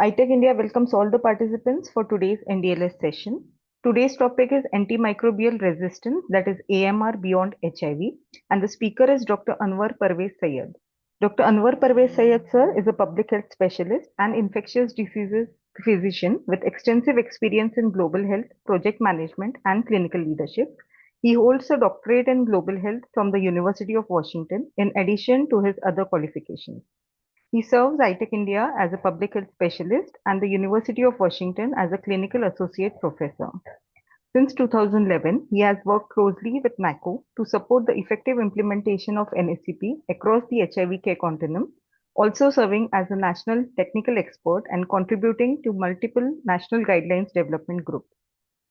iTech India welcomes all the participants for today's NDLS session. Today's topic is antimicrobial resistance, that is AMR beyond HIV, and the speaker is Dr. Anwar Parvez Sayed. Dr. Anwar Parvez Sayed, sir, is a public health specialist and infectious diseases physician with extensive experience in global health, project management, and clinical leadership. He holds a doctorate in global health from the University of Washington, in addition to his other qualifications. He serves iTech India as a public health specialist and the University of Washington as a clinical associate professor. Since 2011, he has worked closely with NACO to support the effective implementation of NACP across the HIV care continuum, also serving as a national technical expert and contributing to multiple national guidelines development groups.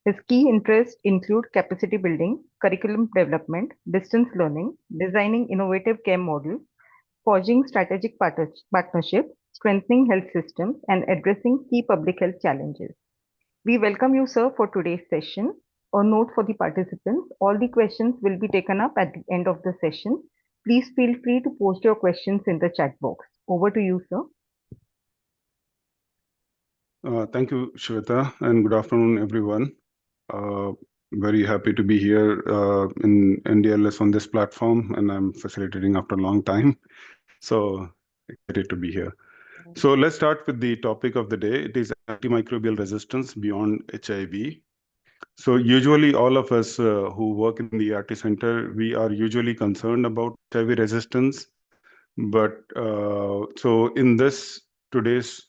His key interests include capacity building, curriculum development, distance learning, designing innovative care models, forging strategic partnerships, strengthening health systems, and addressing key public health challenges. We welcome you, sir, for today's session. A note for the participants, all the questions will be taken up at the end of the session. Please feel free to post your questions in the chat box. Over to you, sir. Thank you, Shweta, and good afternoon, everyone. Very happy to be here in NDLS on this platform, and I'm facilitating after a long time. So excited to be here. So let's start with the topic of the day. It is antimicrobial resistance beyond HIV. So usually all of us who work in the RT center, we are usually concerned about HIV resistance. But so in this today's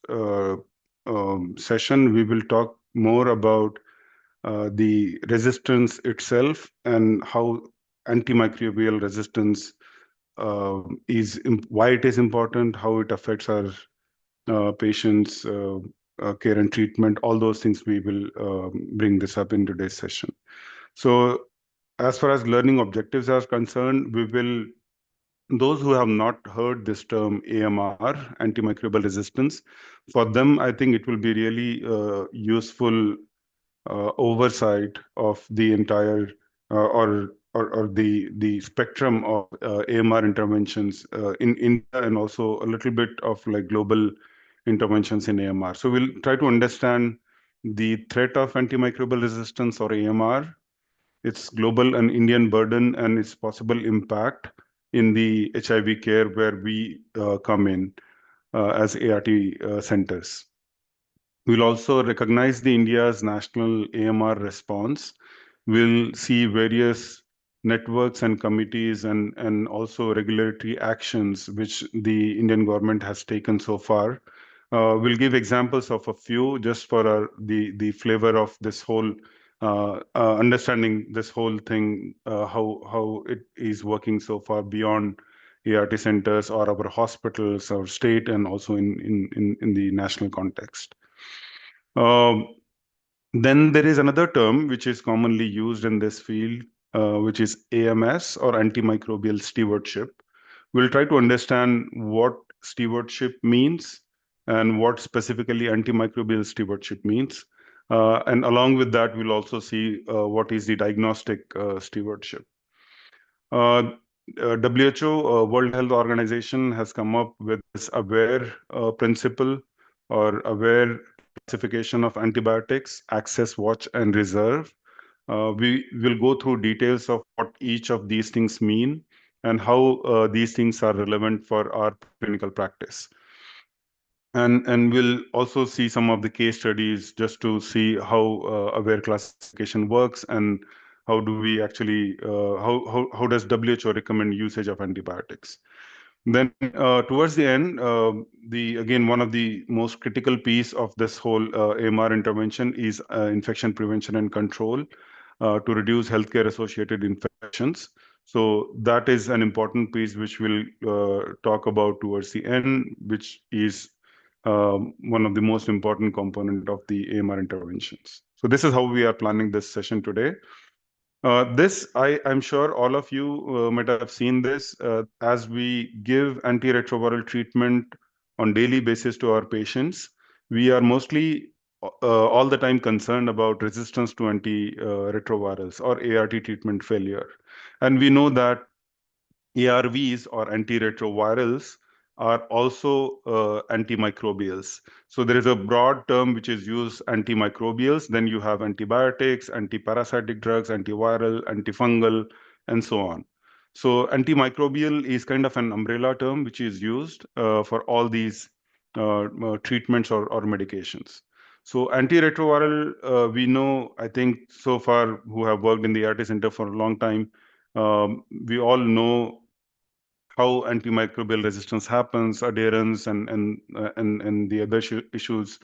session, we will talk more about the resistance itself and how antimicrobial resistance why it is important, how it affects our patients' care and treatment. All those things we will bring this up in today's session. So as far as learning objectives are concerned, those who have not heard this term AMR, antimicrobial resistance, for them, I think it will be really useful oversight of the entire or the spectrum of AMR interventions in India, and also a little bit of like global interventions in AMR. So we'll try to understand the threat of antimicrobial resistance or AMR, its global and Indian burden, and its possible impact in the HIV care where we come in as ART centers. We'll also recognize the India's national AMR response. We'll see various networks and committees and also regulatory actions which the Indian government has taken so far. We'll give examples of a few just for the flavor of this whole understanding this whole thing, how it is working so far beyond ART centers or our hospitals, our state, and also in the national context. Then there is another term which is commonly used in this field, which is AMS or antimicrobial stewardship. We'll try to understand what stewardship means and what specifically antimicrobial stewardship means. And along with that, we'll also see what is the diagnostic stewardship. WHO, World Health Organization, has come up with this AWARE principle or AWARE classification of antibiotics: access, watch, and reserve. We will go through details of what each of these things mean and how these things are relevant for our clinical practice. And we'll also see some of the case studies just to see how AWARE classification works and how do we actually, how does WHO recommend usage of antibiotics. Then towards the end, again, one of the most critical piece of this whole AMR intervention is infection prevention and control to reduce healthcare associated infections. So that is an important piece which we'll talk about towards the end, which is one of the most important component of the AMR interventions. So this is how we are planning this session today. I'm sure all of you might have seen this as we give antiretroviral treatment on daily basis to our patients. We are mostly all the time concerned about resistance to antiretrovirals or ART treatment failure. And we know that ARVs or antiretrovirals are also antimicrobials. So there is a broad term which is used, antimicrobials. Then you have antibiotics, antiparasitic drugs, antiviral, antifungal, and so on. So antimicrobial is kind of an umbrella term which is used for all these treatments or medications. So antiretroviral, we know, I think so far who have worked in the ART Center for a long time, we all know how antimicrobial resistance happens, adherence, and the other issues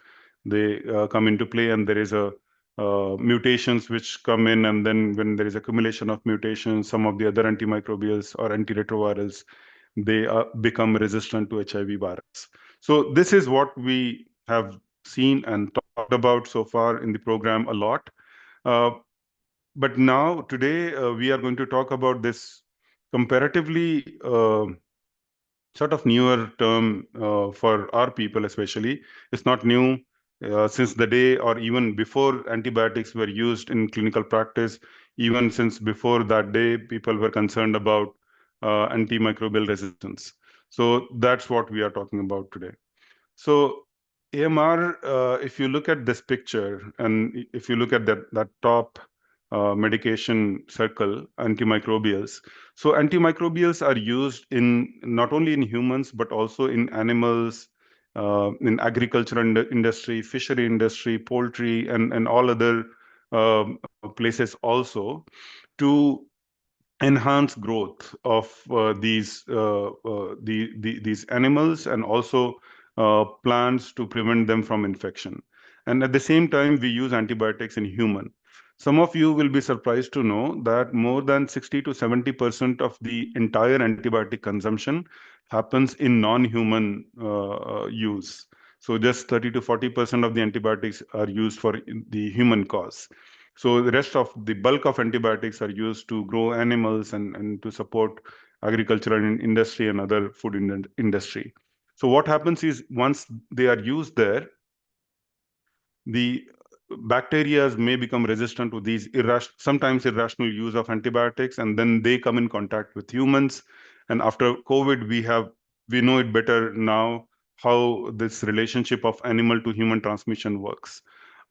they come into play, and there is a mutations which come in, and then when there is accumulation of mutations, some of the other antimicrobials or antiretrovirals they become resistant to HIV virus. So this is what we have seen and talked about so far in the program a lot. Uh, but now today we are going to talk about this comparatively sort of newer term for our people especially. It's not new since the day or even before antibiotics were used in clinical practice. Even since before that day, people were concerned about antimicrobial resistance. So that's what we are talking about today. So AMR, if you look at this picture and if you look at that top medication circle, antimicrobials. So antimicrobials are used in not only in humans but also in animals, in agricultural industry, fishery industry, poultry, and all other places also to enhance growth of these animals and also plants to prevent them from infection. And at the same time, we use antibiotics in human. Some of you will be surprised to know that more than 60 to 70% of the entire antibiotic consumption happens in non-human use. So just 30 to 40% of the antibiotics are used for the human cause. So the rest of the bulk of antibiotics are used to grow animals and to support agricultural industry and other food industry. So what happens is once they are used there, the bacteria may become resistant to these sometimes irrational use of antibiotics, and then they come in contact with humans. And after COVID, we know it better now how this relationship of animal to human transmission works.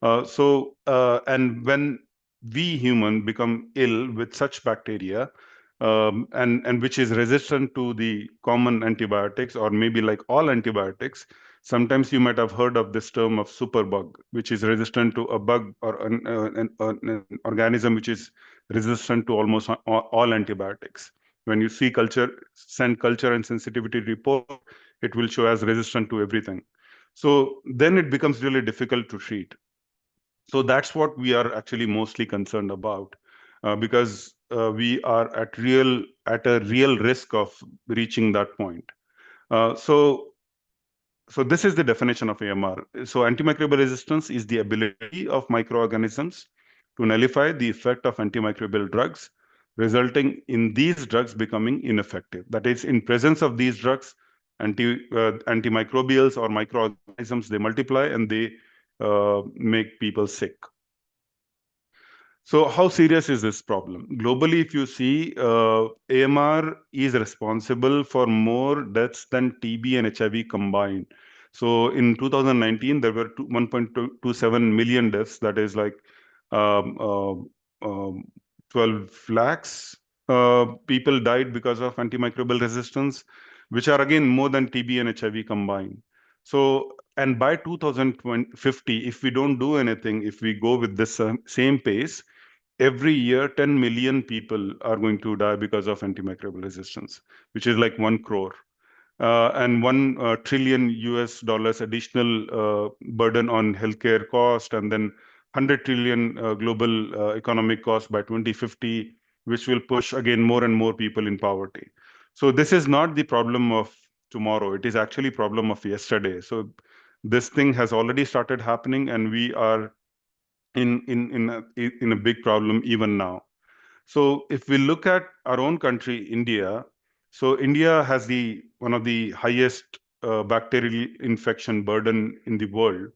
And when we human become ill with such bacteria, and which is resistant to the common antibiotics or maybe like all antibiotics. Sometimes you might have heard of this term of superbug, which is resistant to a bug or an organism which is resistant to almost all antibiotics. When you see send culture and sensitivity report, it will show as resistant to everything. So then it becomes really difficult to treat. So that's what we are actually mostly concerned about, because we are at a real risk of reaching that point. So this is the definition of AMR. So antimicrobial resistance is the ability of microorganisms to nullify the effect of antimicrobial drugs, resulting in these drugs becoming ineffective. That is, in presence of these drugs, antimicrobials or microorganisms, they multiply and they make people sick. So how serious is this problem? Globally, if you see, AMR is responsible for more deaths than TB and HIV combined. So in 2019, there were 1.27 million deaths. That is like um, uh, 12 lakhs people died because of antimicrobial resistance, which are again more than TB and HIV combined. So, and by 2050, if we don't do anything, if we go with this same pace, every year 10 million people are going to die because of antimicrobial resistance, which is like 1 crore. And 1 trillion US dollars additional burden on healthcare cost, and then 100 trillion global economic cost by 2050, which will push again more and more people in poverty. So this is not the problem of tomorrow. It is actually problem of yesterday. So this thing has already started happening, and we are in a big problem even now. So if we look at our own country, India, so India has the one of the highest bacterial infection burden in the world.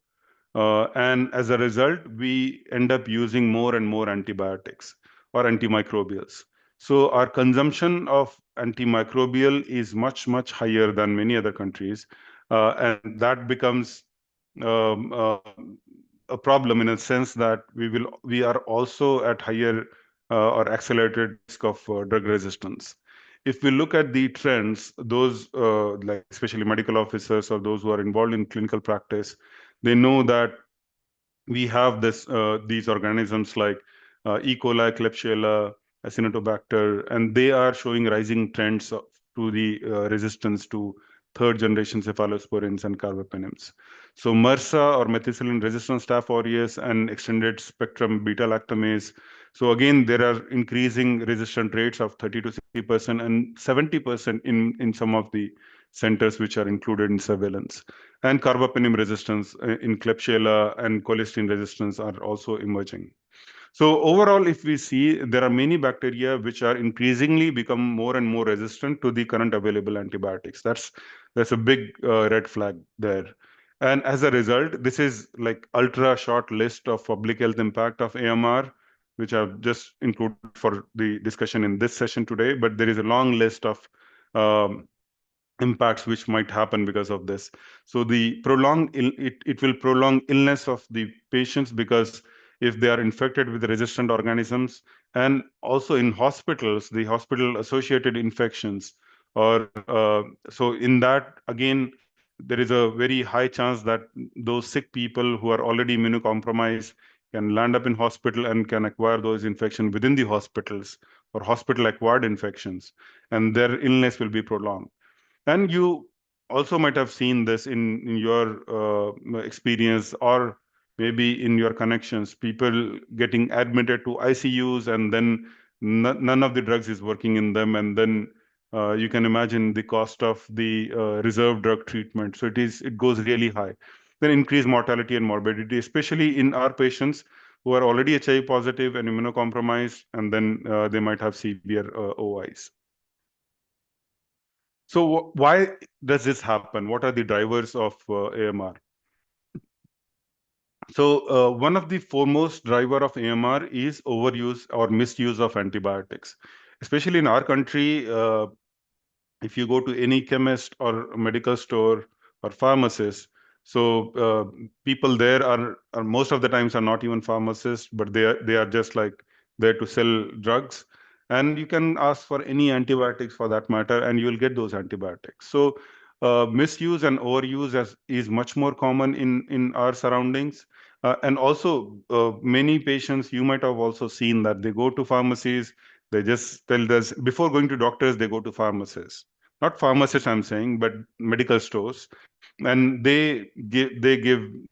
And as a result, we end up using more and more antibiotics or antimicrobials. So our consumption of antimicrobial is much higher than many other countries, and that becomes um, uh, a problem in a sense that we are also at higher or accelerated risk of drug resistance. If we look at the trends, those like especially medical officers or those who are involved in clinical practice, they know that we have these organisms like E. coli, Klebsiella, Acinetobacter, and they are showing rising trends to the resistance to third generation cephalosporins and carbapenems. So MRSA or methicillin resistant Staph aureus and extended spectrum beta lactamase. So again, there are increasing resistant rates of 30 to 60% and 70% in some of the centers which are included in surveillance. And carbapenem resistance in Klebsiella and colistin resistance are also emerging. So overall, if we see, there are many bacteria which are increasingly become more and more resistant to the current available antibiotics. That's a big red flag there. And as a result, this is like ultra short list of public health impact of AMR, which I've just included for the discussion in this session today. But there is a long list of um, impacts which might happen because of this. So it will prolong illness of the patients, because if they are infected with resistant organisms, and also in hospitals, the hospital associated infections, or so in that again, there is a very high chance that those sick people who are already immunocompromised can land up in hospital and can acquire those infections within the hospitals, or hospital acquired infections, and their illness will be prolonged. And you also might have seen this in your experience, or maybe in your connections, people getting admitted to ICUs, and then none of the drugs is working in them. And then you can imagine the cost of the reserve drug treatment. So it goes really high. Then increased mortality and morbidity, especially in our patients who are already HIV positive and immunocompromised, and then they might have severe OIs. So why does this happen? What are the drivers of AMR? So one of the foremost driver of AMR is overuse or misuse of antibiotics, especially in our country. If you go to any chemist or medical store or pharmacist, so people there are most of the times are not even pharmacists, but they are just like there to sell drugs. And you can ask for any antibiotics for that matter, and you will get those antibiotics. So misuse and overuse is much more common in our surroundings. And also, many patients, you might have also seen that they go to pharmacies, they just tell this before going to doctors, they go to pharmacists. Not pharmacists, I'm saying, but medical stores, and they give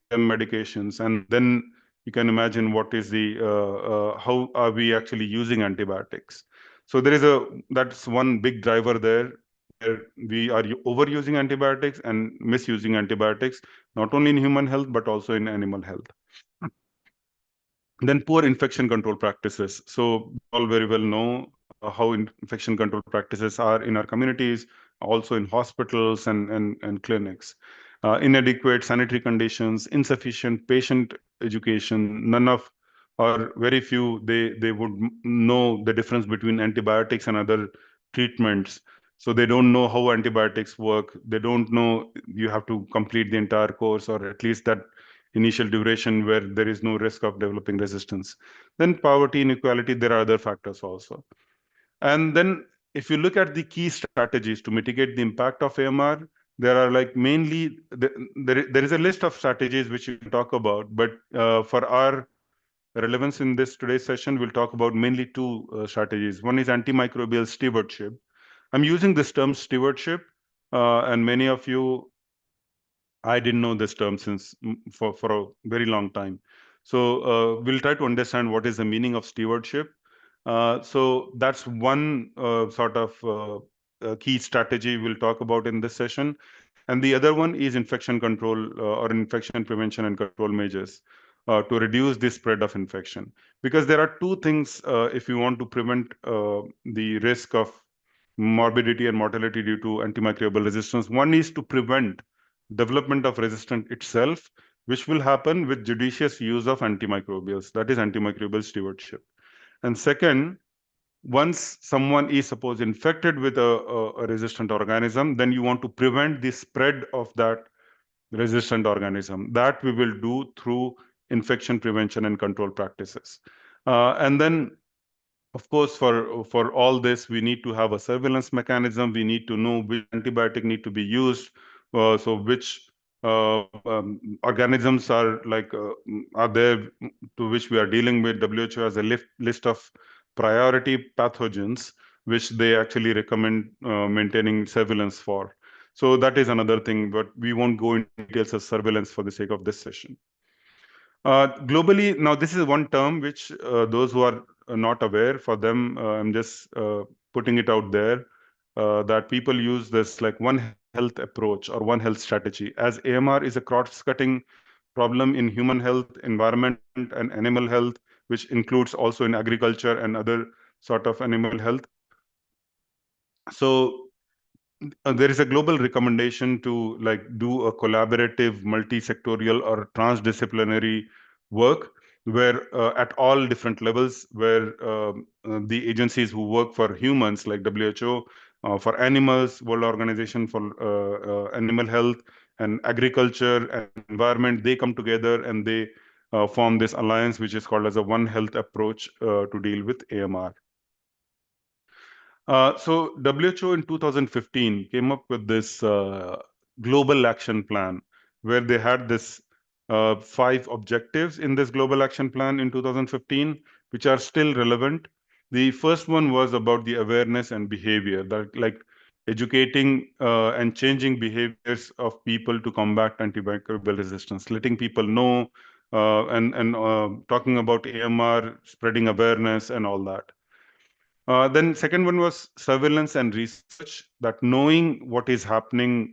them medications, and then you can imagine what is the how are we actually using antibiotics. So that's one big driver there, where we are overusing antibiotics and misusing antibiotics, not only in human health but also in animal health. Then poor infection control practices. So we all very well know how infection control practices are in our communities, also in hospitals and clinics. Inadequate sanitary conditions, insufficient patient education, none of, or very few, they would know the difference between antibiotics and other treatments. So they don't know how antibiotics work. They don't know you have to complete the entire course, or at least that initial duration where there is no risk of developing resistance. Then poverty, inequality, there are other factors also. And then if you look at the key strategies to mitigate the impact of AMR, there are like mainly, there is a list of strategies which you can talk about, but for our relevance in this today's session, we'll talk about mainly two strategies. One is antimicrobial stewardship. I'm using this term stewardship, and many of you, I didn't know this term since for a very long time. So we'll try to understand what is the meaning of stewardship. So that's one sort of key strategy we'll talk about in this session. And the other one is infection control or infection prevention and control measures to reduce the spread of infection. Because there are two things if you want to prevent the risk of morbidity and mortality due to antimicrobial resistance. One is to prevent development of resistance itself, which will happen with judicious use of antimicrobials, that is antimicrobial stewardship. And second once someone is suppose infected with a resistant organism, then you want to prevent the spread of that resistant organism. That we will do through infection prevention and control practices. And then, of course, for all this, we need to have a surveillance mechanism. We need to know which antibiotic need to be used. So which organisms are there to which we are dealing with. WHO has a list of priority pathogens which they actually recommend maintaining surveillance for. So that is another thing, but we won't go into details of surveillance for the sake of this session. Globally, now this is one term which those who are not aware, for them, I'm just putting it out there, that people use this like one health approach or one health strategy, as AMR is a cross-cutting problem in human health, environment, and animal health, which includes also in agriculture and other sort of animal health. So there is a global recommendation to like do a collaborative, multi-sectorial or transdisciplinary work where at all different levels, where the agencies who work for humans like WHO, for animals, World Organization for Animal Health, and agriculture and environment, they come together and they form this alliance, which is called as a One Health approach to deal with AMR. So WHO in 2015 came up with this global action plan where they had this 5 objectives in this global action plan in 2015, which are still relevant. The first one was about the awareness and behavior, that like educating and changing behaviors of people to combat antimicrobial resistance, letting people know and talking about AMR, spreading awareness and all that. Then second one was surveillance and research, that knowing what is happening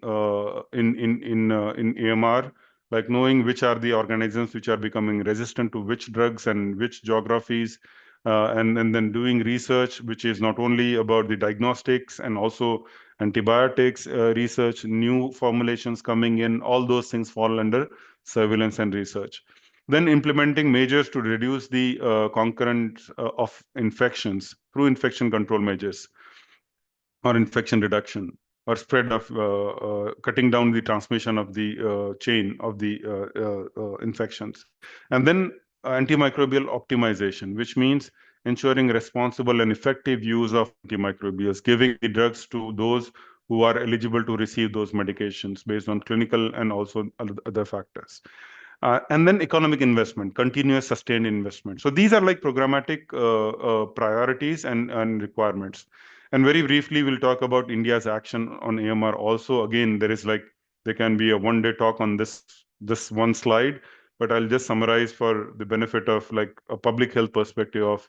in AMR, like knowing which are the organisms which are becoming resistant to which drugs and which geographies, and then doing research, which is not only about the diagnostics and also antibiotics research, new formulations coming in, all those things fall under surveillance and research. Then implementing measures to reduce the concurrence of infections through infection control measures or infection reduction or spread of cutting down the transmission of the chain of the infections. And then antimicrobial optimization, which means ensuring responsible and effective use of antimicrobials, giving the drugs to those who are eligible to receive those medications based on clinical and also other factors. And then economic investment, continuous sustained investment. So these are like programmatic priorities and requirements. And very briefly, we'll talk about India's action on AMR also. Again, there can be a one-day talk on this one slide, but I'll just summarize for the benefit of like a public health perspective of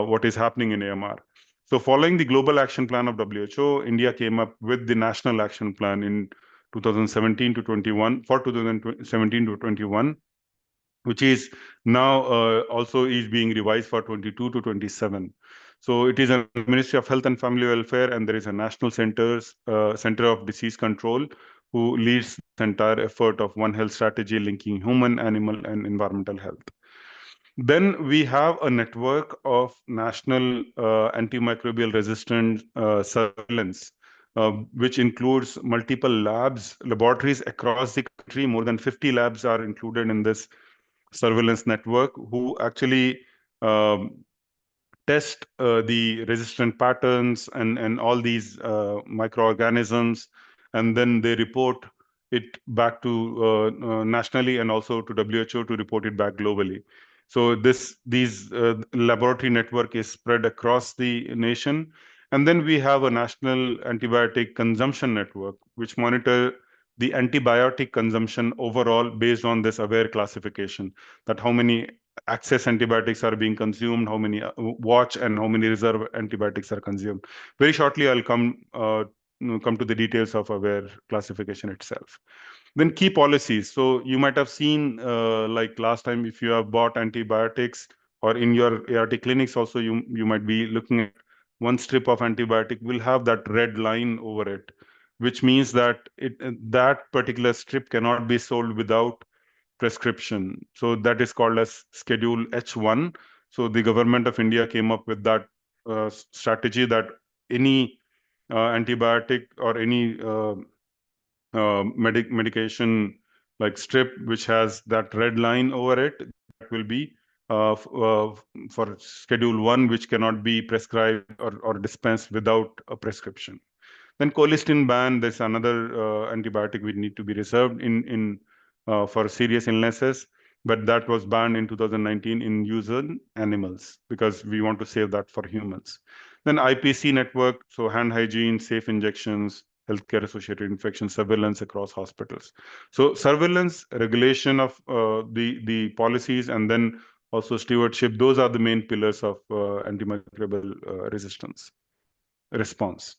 what is happening in AMR. So following the global action plan of WHO, India came up with the national action plan in 2017 to 21 for 2017 to 21, which is now also is being revised for 22 to 27. So it is a Ministry of Health and Family Welfare, and there is a National Center of Disease Control who leads this entire effort of One Health strategy linking human, animal, and environmental health. Then we have a network of national antimicrobial resistant surveillance, which includes multiple laboratories across the country. More than 50 labs are included in this surveillance network who actually um, test the resistant patterns and all these microorganisms, and then they report it back to nationally and also to WHO to report it back globally. So these laboratory network is spread across the nation. And then we have a national antibiotic consumption network, which monitor the antibiotic consumption overall based on this AWARE classification, that how many access antibiotics are being consumed, how many watch and how many reserve antibiotics are consumed. Very shortly, I'll come to the details of AWARE classification itself. Then key policies. So you might have seen like last time, if you have bought antibiotics or in your ART clinics also, you might be looking at one strip of antibiotic will have that red line over it, which means that that particular strip cannot be sold without prescription. So that is called as Schedule H1. So the government of India came up with that strategy that any antibiotic or any medication like strip which has that red line over it, that will be for schedule 1, which cannot be prescribed or dispensed without a prescription. Then colistin ban, there's another antibiotic which need to be reserved in for serious illnesses, but that was banned in 2019 in use in animals because we want to save that for humans. Then IPC network, so hand hygiene, safe injections, healthcare associated infection surveillance across hospitals. So surveillance, regulation of the policies, and then also stewardship. Those are the main pillars of antimicrobial resistance response.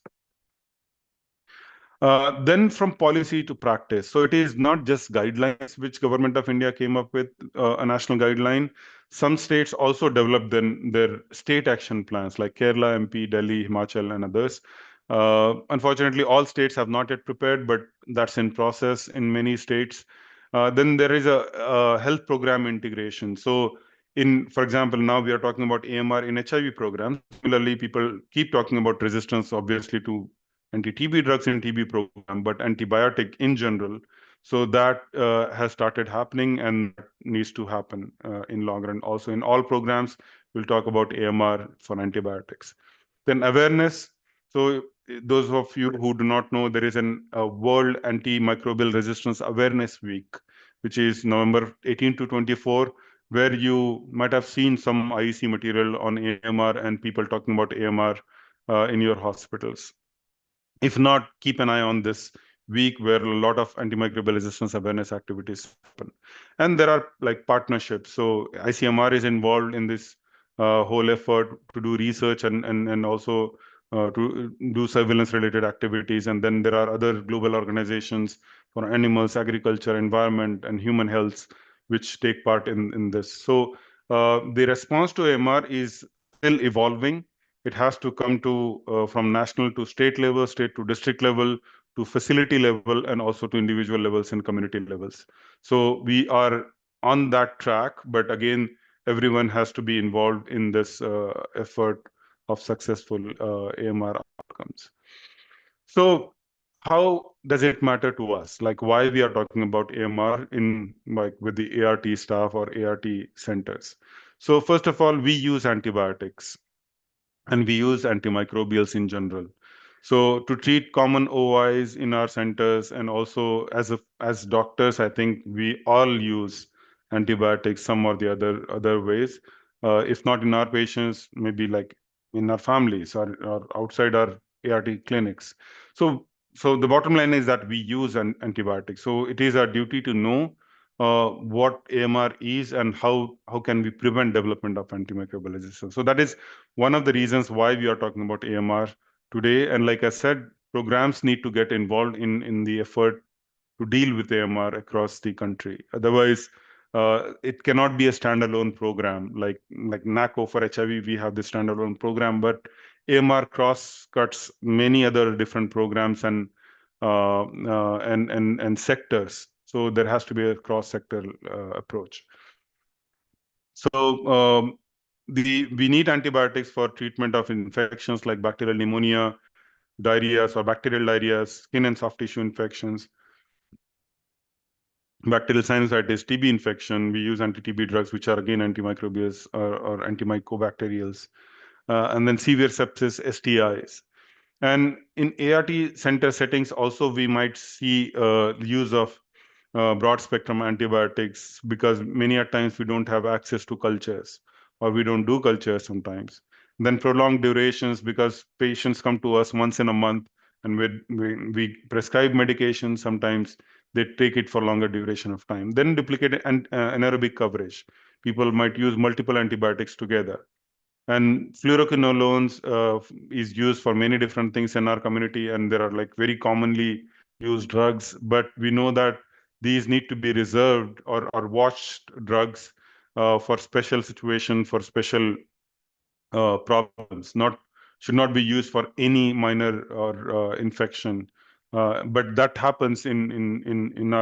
Then from policy to practice. So it is not just guidelines which Government of India came up with, a national guideline. Some states also developed their state action plans like Kerala, MP, Delhi, Himachal, and others. Unfortunately, all states have not yet prepared, but that's in process in many states. Then there is a health program integration. So for example, now we are talking about AMR in HIV programs. Similarly, people keep talking about resistance, obviously, to anti-TB drugs in TB program, but antibiotic in general. So that has started happening and needs to happen in long run. Also in all programs, we'll talk about AMR for antibiotics. Then awareness. So those of you who do not know, there is a World Antimicrobial Resistance Awareness Week, which is November 18 to 24, where you might have seen some IEC material on AMR and people talking about AMR in your hospitals. If not, keep an eye on this week where a lot of antimicrobial resistance awareness activities happen. And there are like partnerships. So ICMR is involved in this whole effort to do research and also to do surveillance related activities. And then there are other global organizations for animals, agriculture, environment, and human health, which take part in this. So the response to AMR is still evolving. It has to come to from national to state level, state to district level, to facility level, and also to individual levels and community levels. So we are on that track, but again, everyone has to be involved in this effort of successful AMR outcomes. So how does it matter to us? Like why we are talking about AMR in like with the ART staff or ART centers? So first of all, we use antibiotics and we use antimicrobials in general. So to treat common OIs in our centers and also as doctors, I think we all use antibiotics some or the other ways. If not in our patients, maybe like in our families or outside our ART clinics. So so the bottom line is that we use antibiotics. So it is our duty to know what AMR is and how can we prevent development of antimicrobial resistance. So that is one of the reasons why we are talking about AMR today. And like I said, programs need to get involved in the effort to deal with AMR across the country. Otherwise, it cannot be a standalone program like NACO for HIV. We have this standalone program, but AMR cross cuts many other different programs and sectors. So there has to be a cross sector approach. So we need antibiotics for treatment of infections like bacterial pneumonia, diarrhea or bacterial diarrhea, skin and soft tissue infections, bacterial sinusitis, TB infection. We use anti-TB drugs, which are again antimicrobials or antimycobacterials, and then severe sepsis, STIs. And in ART center settings, also we might see use of broad spectrum antibiotics because many a times we don't have access to cultures or we don't do cultures sometimes. Then prolonged durations because patients come to us once in a month and we prescribe medication. Sometimes they take it for longer duration of time. Then duplicated and anaerobic coverage. People might use multiple antibiotics together. And fluoroquinolones is used for many different things in our community, and there are like very commonly used drugs. But we know that these need to be reserved or watched drugs for special situation, for special problems. Not should not be used for any minor or infection. But that happens uh, in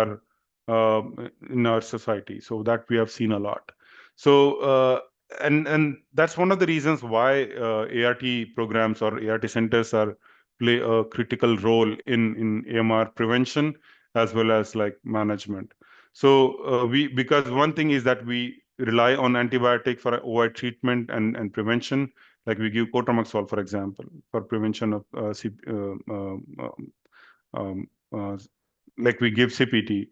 our society. So that we have seen a lot. So and that's one of the reasons why ART programs or ART centers are play a critical role in AMR prevention as well as like management. So we because one thing is that we rely on antibiotic for OI treatment and prevention, like we give cotrimoxazole, for example, for prevention of um, uh, like we give CPT.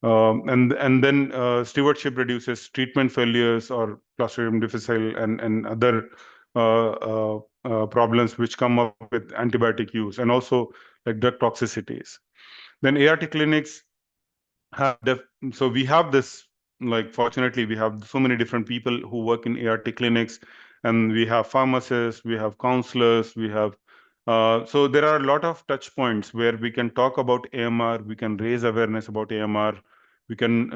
And then stewardship reduces treatment failures or Clostridium difficile and other problems which come up with antibiotic use, and also like drug toxicities. Then ART clinics have so we have this, like fortunately we have so many different people who work in ART clinics, and we have pharmacists, we have counselors, we have so there are a lot of touch points where we can talk about AMR, we can raise awareness about AMR, we can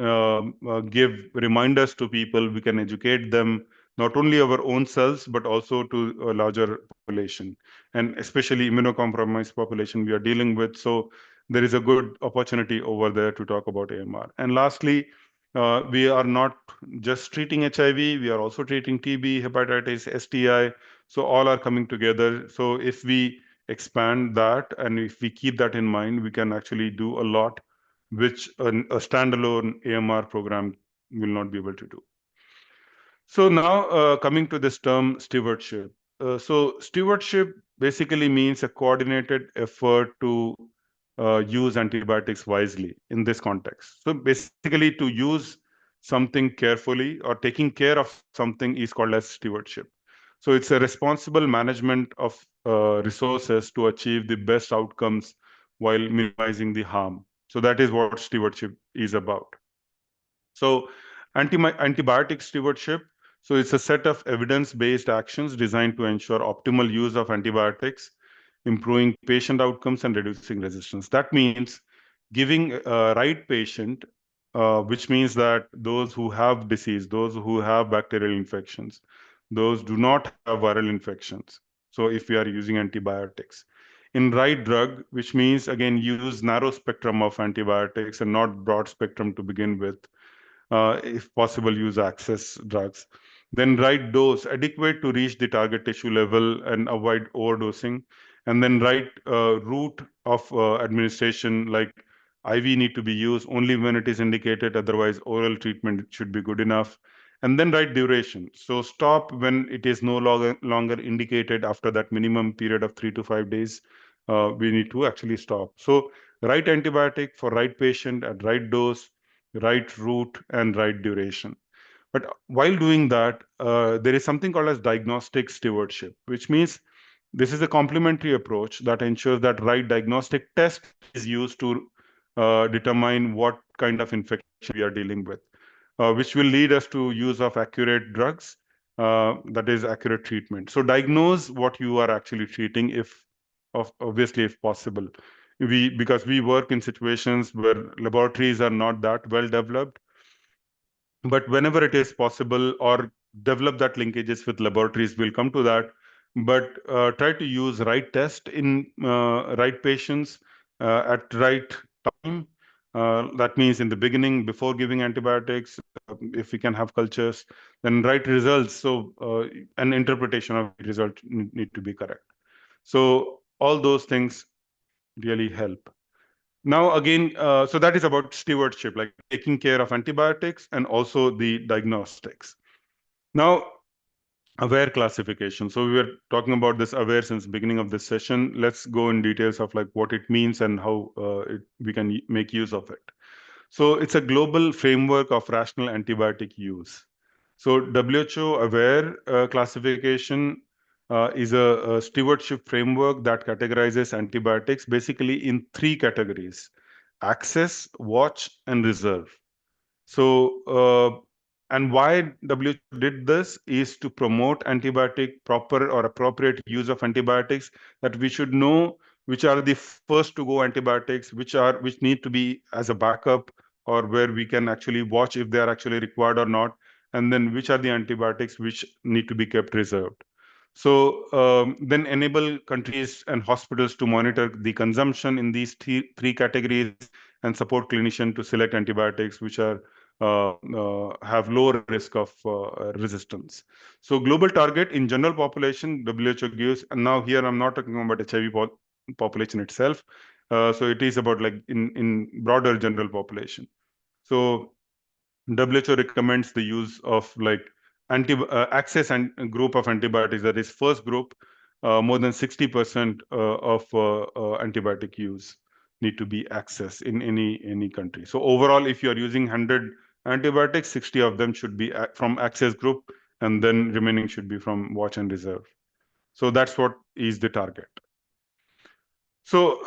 give reminders to people, we can educate them, not only our own selves but also to a larger population, and especially immunocompromised population we are dealing with. So there is a good opportunity over there to talk about AMR. And lastly, we are not just treating HIV, we are also treating TB, hepatitis, STI. So all are coming together. So if we expand that and if we keep that in mind, we can actually do a lot which a standalone AMR program will not be able to do. So now coming to this term stewardship. So stewardship basically means a coordinated effort to use antibiotics wisely in this context. So basically to use something carefully or taking care of something is called as stewardship. So it's a responsible management of resources to achieve the best outcomes while minimizing the harm. So that is what stewardship is about. So, antibiotic stewardship. So, it's a set of evidence-based actions designed to ensure optimal use of antibiotics, improving patient outcomes, and reducing resistance. That means giving a right patient, which means that those who have disease, those who have bacterial infections, those do not have viral infections. So, if we are using antibiotics in right drug, which means again use narrow spectrum of antibiotics and not broad spectrum to begin with, if possible, use access drugs. Then right dose adequate to reach the target tissue level and avoid overdosing. And then right route of administration, like IV need to be used only when it is indicated, otherwise oral treatment should be good enough. And then right duration. So stop when it is no longer indicated after that minimum period of 3 to 5 days. We need to actually stop. So right antibiotic for right patient at right dose, right route, and right duration. But while doing that, there is something called as diagnostic stewardship, which means this is a complementary approach that ensures that right diagnostic test is used to determine what kind of infection we are dealing with, which will lead us to use of accurate drugs, that is accurate treatment. So diagnose what you are actually treating, if obviously if possible. Because we work in situations where laboratories are not that well developed, but whenever it is possible or develop that linkages with laboratories, we'll come to that. But try to use right test in right patients at right time. That means in the beginning, before giving antibiotics, if we can have cultures, then right results. So an interpretation of the result need to be correct. So all those things really help. Now, again, so that is about stewardship, like taking care of antibiotics and also the diagnostics. Now, aware classification. So we were talking about this aware since beginning of this session. Let's go in details of like what it means and how we can make use of it. So it's a global framework of rational antibiotic use. So WHO aware classification is a stewardship framework that categorizes antibiotics basically in three categories: access, watch, and reserve. So, and why WHO did this is to promote antibiotic proper or appropriate use of antibiotics, that we should know which are the first to go antibiotics, which need to be as a backup, or where we can actually watch if they are actually required or not, and then which are the antibiotics which need to be kept reserved. So then enable countries and hospitals to monitor the consumption in these three categories and support clinicians to select antibiotics which are have lower risk of resistance. So global target in general population, WHO gives, and now here I'm not talking about HIV population itself. So it is about like in broader general population. So WHO recommends the use of like access and group of antibiotics. That is first group, more than 60% of antibiotic use need to be access in any country. So overall, if you are using 100 antibiotics, 60 of them should be from access group, and then remaining should be from watch and reserve. So that's what is the target. So,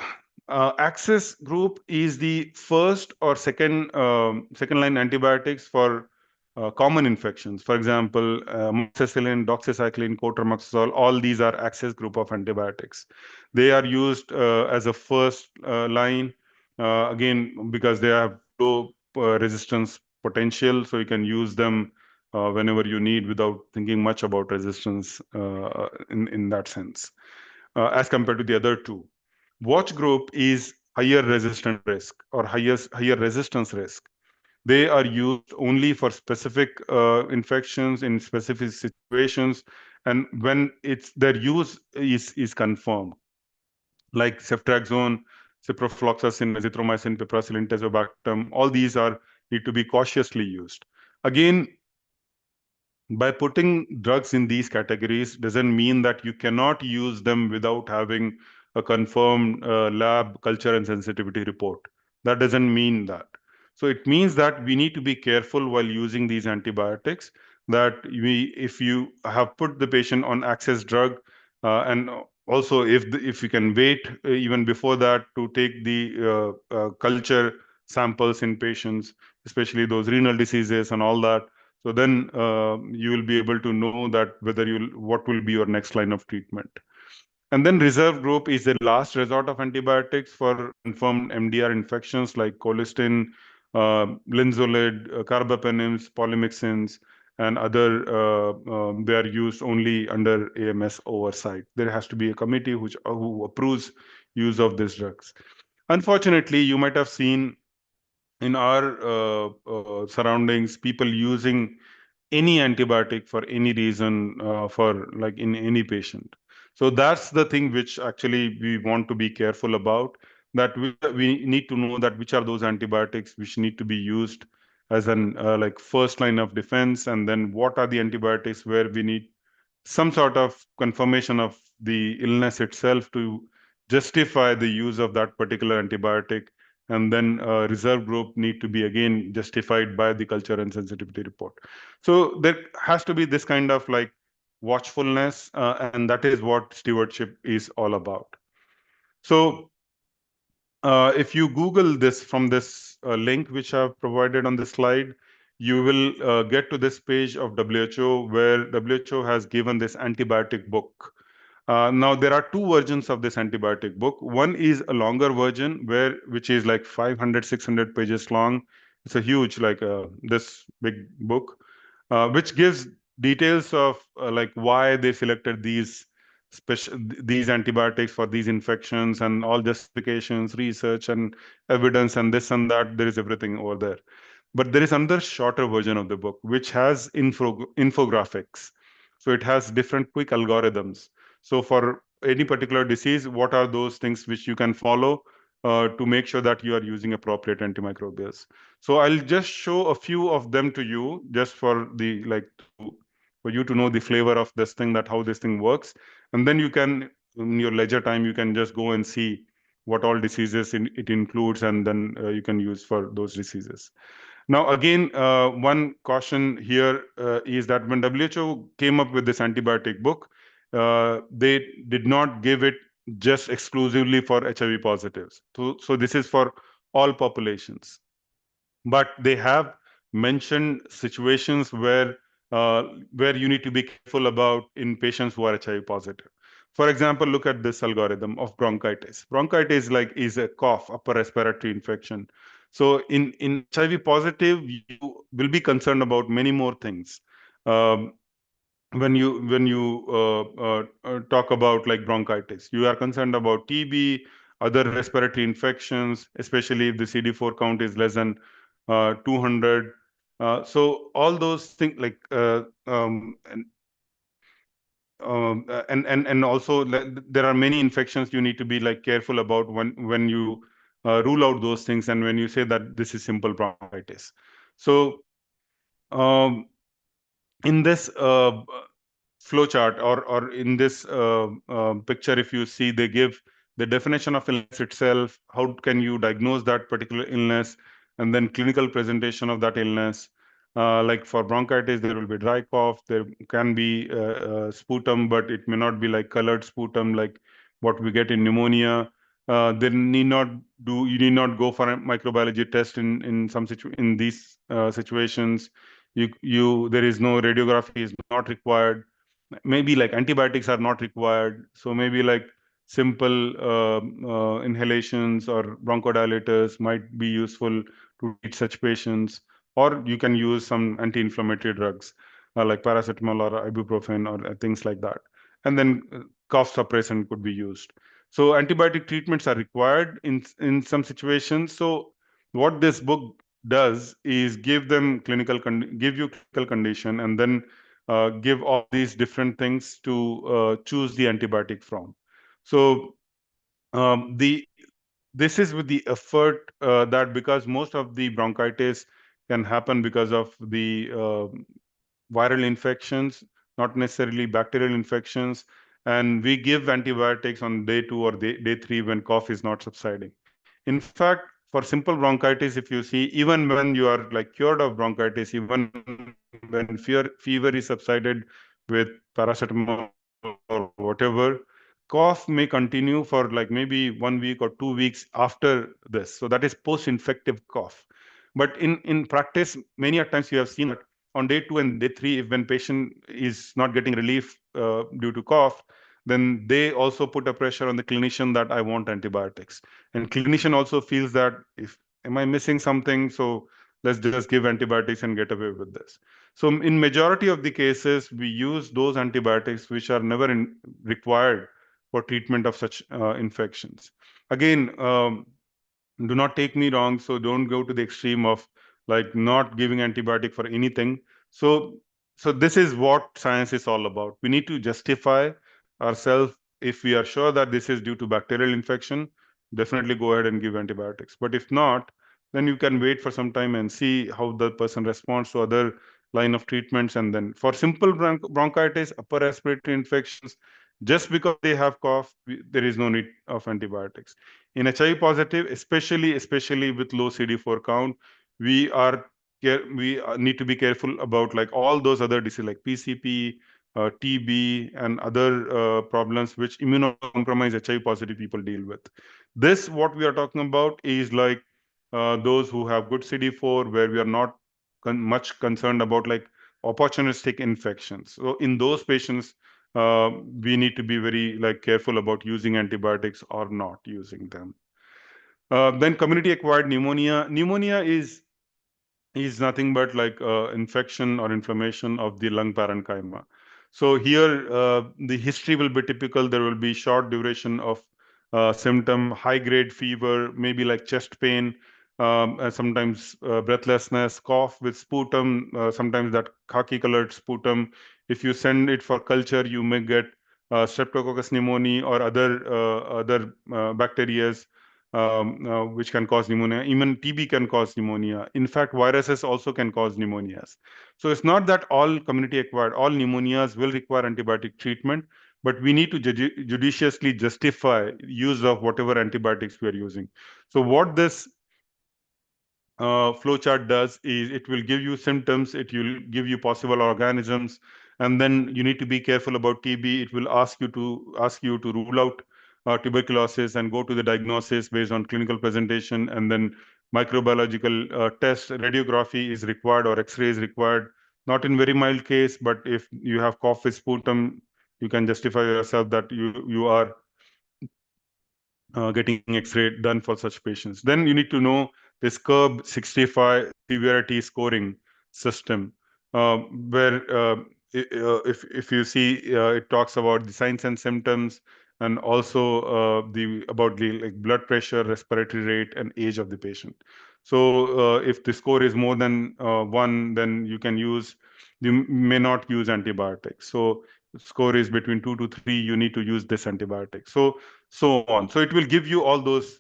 access group is the first or second line antibiotics for common infections. For example, amoxicillin, doxycycline, cotrimoxazole, all these are access group of antibiotics. They are used as a first line, again, because they have low resistance potential, so you can use them whenever you need without thinking much about resistance in that sense, as compared to the other two. Watch group is higher resistant risk or higher resistance risk. They are used only for specific infections in specific situations, and when it's their use is confirmed, like ceftriaxone, ciprofloxacin, azithromycin, piperacillin, tazobactam. All these are need to be cautiously used. Again, by putting drugs in these categories doesn't mean that you cannot use them without having a confirmed lab culture and sensitivity report. That doesn't mean that. So it means that we need to be careful while using these antibiotics, that if you have put the patient on access drug, and also if you can wait even before that to take the culture samples in patients, especially those renal diseases and all that, so then you will be able to know that whether you'll what will be your next line of treatment. And then reserve group is the last resort of antibiotics for confirmed MDR infections like colistin, linezolid, carbapenems, polymyxins, and other. They are used only under AMS oversight. There has to be a committee who approves use of these drugs. Unfortunately, you might have seen in our surroundings people using any antibiotic for any reason, for like in any patient. So that's the thing which actually we want to be careful about, that we need to know that which are those antibiotics which need to be used as an like first line of defense, and then what are the antibiotics where we need some sort of confirmation of the illness itself to justify the use of that particular antibiotic, and then reserve group need to be again justified by the culture and sensitivity report. So there has to be this kind of like watchfulness, and that is what stewardship is all about. So if you Google this from this link which I've provided on the slide, you will get to this page of WHO where WHO has given this antibiotic book. Now there are two versions of this antibiotic book. One is a longer version which is like 500, 600 pages long. It's a huge, like this big book, which gives details of like why they selected these antibiotics for these infections, and all justifications, research and evidence and this and that. There is everything over there. But there is another shorter version of the book which has infographics. So it has different quick algorithms. So for any particular disease, what are those things which you can follow to make sure that you are using appropriate antimicrobials? So I'll just show a few of them to you, just for the like for you to know the flavor of this thing, that how this thing works, and then you can, in your leisure time, you can just go and see what all diseases it includes, and then you can use for those diseases. Now, again, one caution here is that when WHO came up with this antibiotic book, they did not give it just exclusively for HIV positives. So this is for all populations. But they have mentioned situations uh, where you need to be careful about in patients who are HIV positive. For example, look at this algorithm of bronchitis. Bronchitis is a cough, upper respiratory infection. So in HIV positive, you will be concerned about many more things. Um, when you talk about like bronchitis, you are concerned about TB, other respiratory infections, especially if the CD4 count is less than 200. So all those things like and also there are many infections you need to be like careful about when you rule out those things and when you say that this is simple bronchitis. So um, in this flow chart or in this picture, if you see, they give the definition of illness itself, how can you diagnose that particular illness, and then clinical presentation of that illness. Like for bronchitis, there will be dry cough, there can be sputum, but it may not be like colored sputum like what we get in pneumonia. There need not you need not go for a microbiology test in these situations. You there is no radiography is not required. Maybe like antibiotics are not required, so maybe like simple inhalations or bronchodilators might be useful to treat such patients, or you can use some anti-inflammatory drugs like paracetamol or ibuprofen or things like that, and then cough suppressant could be used. So antibiotic treatments are required in some situations. So what this book does is give you clinical condition, and then give all these different things to choose the antibiotic from. So the this is with the effort that because most of the bronchitis can happen because of the viral infections, not necessarily bacterial infections, and we give antibiotics on day 2 or day 3 when cough is not subsiding. In fact, for simple bronchitis, if you see, even when you are like cured of bronchitis, even when fever is subsided with paracetamol or whatever, cough may continue for like maybe 1 week or 2 weeks after this. So that is post-infective cough. But in practice, many a times you have seen that on day 2 and day 3, if when patient is not getting relief due to cough, then they also put a pressure on the clinician that I want antibiotics. And clinician also feels that if am I missing something, so let's just give antibiotics and get away with this. So in majority of the cases, we use those antibiotics which are never required for treatment of such infections. Again, do not take me wrong, so don't go to the extreme of like not giving antibiotic for anything. So this is what science is all about. We need to justify ourselves. If we are sure that this is due to bacterial infection, definitely go ahead and give antibiotics. But if not, then you can wait for some time and see how the person responds to other line of treatments. And then for simple bronchitis, upper respiratory infections, just because they have cough, there is no need of antibiotics. In HIV positive, especially with low CD4 count, we are we need to be careful about like all those other diseases like PCP, TB, and other problems which immunocompromised HIV positive people deal with. This what we are talking about is like those who have good CD4, where we are not much concerned about like opportunistic infections. So in those patients, we need to be very like careful about using antibiotics or not using them. Then community acquired pneumonia. Pneumonia is nothing but like infection or inflammation of the lung parenchyma. So here the history will be typical. There will be short duration of symptom, high grade fever, maybe like chest pain, sometimes breathlessness, cough with sputum, sometimes that khaki colored sputum. If you send it for culture, you may get streptococcus pneumoniae or other bacteria which can cause pneumonia. Even TB can cause pneumonia. In fact, viruses also can cause pneumonias. So it's not that all community acquired, all pneumonias will require antibiotic treatment, but we need to judiciously justify use of whatever antibiotics we are using. So what this flowchart does is it will give you symptoms, it will give you possible organisms, and then you need to be careful about TB. It will ask you to rule out tuberculosis and go to the diagnosis based on clinical presentation, and then microbiological test, radiography is required or X-ray is required. Not in very mild case, but if you have cough with sputum, you can justify yourself that you are getting X-ray done for such patients. Then you need to know this curb 65 severity scoring system, where if you see, it talks about the signs and symptoms, and also the about the like blood pressure, respiratory rate, and age of the patient. So if the score is more than 1, then you may not use antibiotics. So score is between 2 to 3, you need to use this antibiotic. So on. So it will give you all those